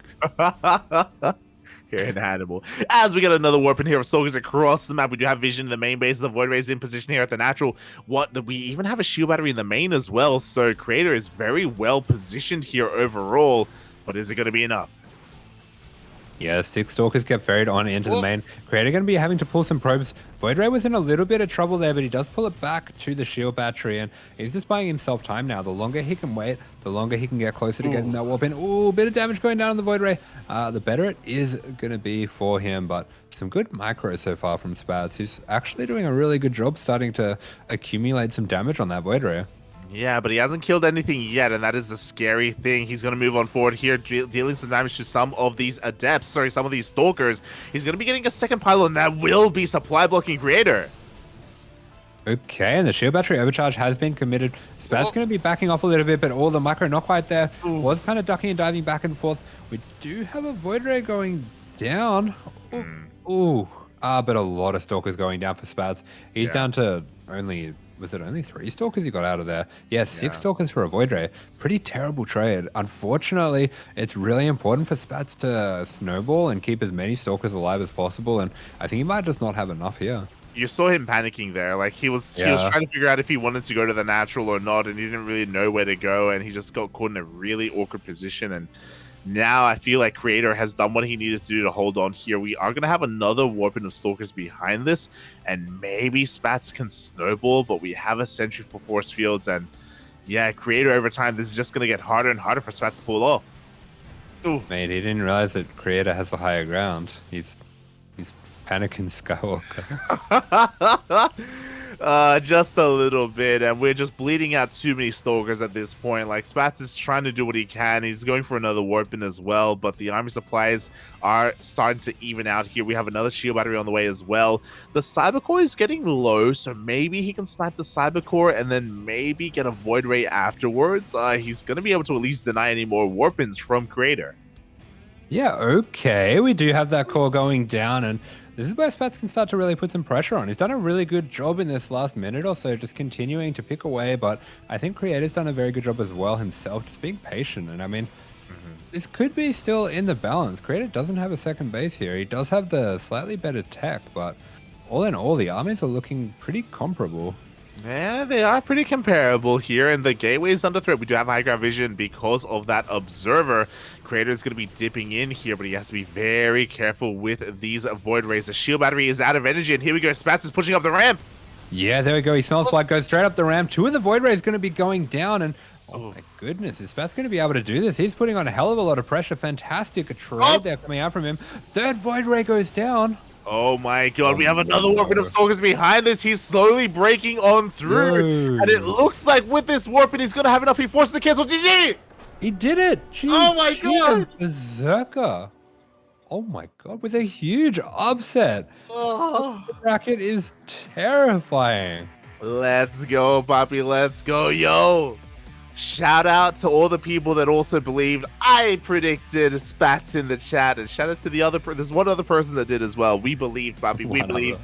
here in Hannibal. As we get another warp in here of Stalkers across the map, we do have vision in the main base. The Void Ray is in position here at the natural. We even have a shield battery in the main as well. So Creator is very well positioned here overall. But is it going to be enough? Yeah, 6 Stalkers get ferried on into the main. Creator going to be having to pull some probes. Void Ray was in a little bit of trouble there, but he does pull it back to the shield battery, and he's just buying himself time now. The longer he can wait, the longer he can get closer to getting that warp in. Ooh, bit of damage going down on the Void Ray. The better it is going to be for him, but some good micro so far from Spatz. He's actually doing a really good job starting to accumulate some damage on that Void Ray. Yeah, but he hasn't killed anything yet, and that is the scary thing. He's going to move on forward here, dealing some damage to some of these adepts, some of these stalkers. He's going to be getting a second pylon that will be supply blocking Creator. Okay, and the shield battery overcharge has been committed. Spatz going to be backing off a little bit, but all the micro not quite there. Was kind of ducking and diving back and forth. We do have a Void Ray going down. But a lot of stalkers going down for Spatz. He's down to only... Was it only 3 Stalkers he got out of there? Yeah, 6 Stalkers for a Void Ray. Pretty terrible trade. Unfortunately, it's really important for Spatz to snowball and keep as many Stalkers alive as possible, and I think he might just not have enough here. You saw him panicking there. Like, he was trying to figure out if he wanted to go to the natural or not, and he didn't really know where to go, and he just got caught in a really awkward position, and now I feel like Creator has done what he needed to do to hold on here. We are going to have another warping of Stalkers behind this, and maybe Spatz can snowball, but we have a sentry for force fields, and yeah, Creator over time, this is just going to get harder and harder for Spatz to pull off. Oof. Mate, he didn't realize that Creator has the higher ground. He's panicking Skywalker. Just a little bit, and we're just bleeding out too many Stalkers at this point. Like, Spatz is trying to do what he can. He's going for another warp in as well, but the army supplies are starting to even out here. We have another shield battery on the way as well. The Cyber Core is getting low, so maybe he can snipe the Cyber Core and then maybe get a Void Ray afterwards. He's going to be able to at least deny any more warp-ins from Creator. Yeah, okay. We do have that core going down, and this is where Spatz can start to really put some pressure on. He's done a really good job in this last minute or so, just continuing to pick away, but I think Creator's done a very good job as well himself, just being patient. And I mean, this could be still in the balance. Creator doesn't have a second base here. He does have the slightly better tech, but all in all, the armies are looking pretty comparable. Yeah, they are pretty comparable here, and the gateway is under threat. We do have high ground vision because of that observer. Creator is going to be dipping in here, but he has to be very careful with these Void Rays. The shield battery is out of energy, and here we go. Spatz is pushing up the ramp. Yeah, there we go. He smells blood, goes straight up the ramp. 2 of the Void Rays going to be going down, and oh my goodness, is Spatz going to be able to do this? He's putting on a hell of a lot of pressure. Fantastic trade there coming out from him. 3rd Void Ray goes down. Oh my god, we have another warping of Stalkers behind this. He's slowly breaking on through. And it looks like with this warping, he's going to have enough. He forces the cancel. GG! He did it! GG, oh my god! Berserker. Oh my god, with a huge upset. Oh. The bracket is terrifying. Let's go, Papi. Let's go, yo. Shout out to all the people that also believed. I predicted Spatz in the chat, and shout out to the other. There's one other person that did as well. We believed, Papi. We believed.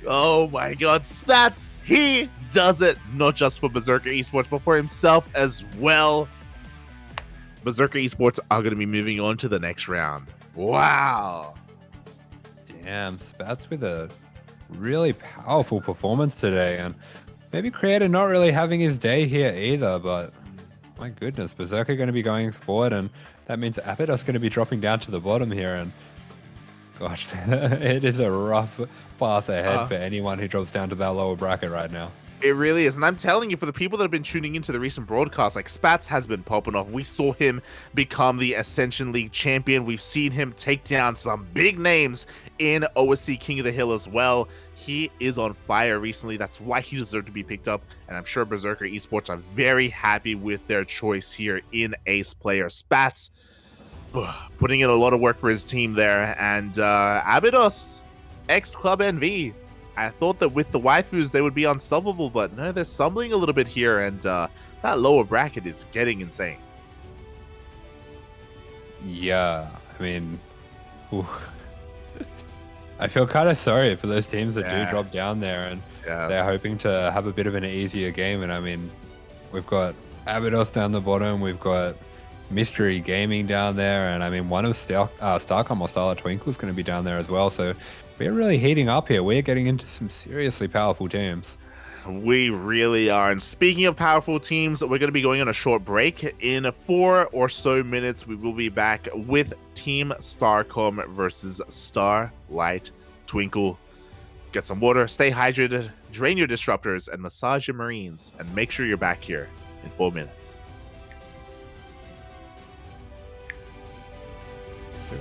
Oh my God, Spatz! He does it not just for Berserker Esports, but for himself as well. Berserker Esports are going to be moving on to the next round. Wow. Damn, Spatz with a really powerful performance today, and maybe Creator not really having his day here either, but my goodness, Berserker going to be going forward, and that means ABYDOS going to be dropping down to the bottom here, and gosh, it is a rough path ahead for anyone who drops down to that lower bracket right now. It really is, and I'm telling you, for the people that have been tuning into the recent broadcasts, like, Spatz has been popping off. We saw him become the Ascension League champion. We've seen him take down some big names in OSC King of the Hill as well. He is on fire recently. That's why he deserved to be picked up, and I'm sure Berserker Esports are very happy with their choice here in ace player Spatz. Putting in a lot of work for his team there, and ABYDOS, ex-Club NV. I thought that with the waifus they would be unstoppable, but no, they're stumbling a little bit here, and that lower bracket is getting insane. Yeah, I mean, I feel kind of sorry for those teams that do drop down there, and they're hoping to have a bit of an easier game. And I mean, we've got ABYDOS down the bottom, we've got Mystery Gaming down there, and I mean, one of Starcom or Starlight Twinkle is going to be down there as well. So we're really heating up here. We're getting into some seriously powerful teams. We really are. And speaking of powerful teams, we're going to be going on a short break. In 4 or so minutes, we will be back with Team Starcom versus Starlight Twinkle. Get some water, stay hydrated, drain your disruptors, and massage your marines. And make sure you're back here in 4 minutes. So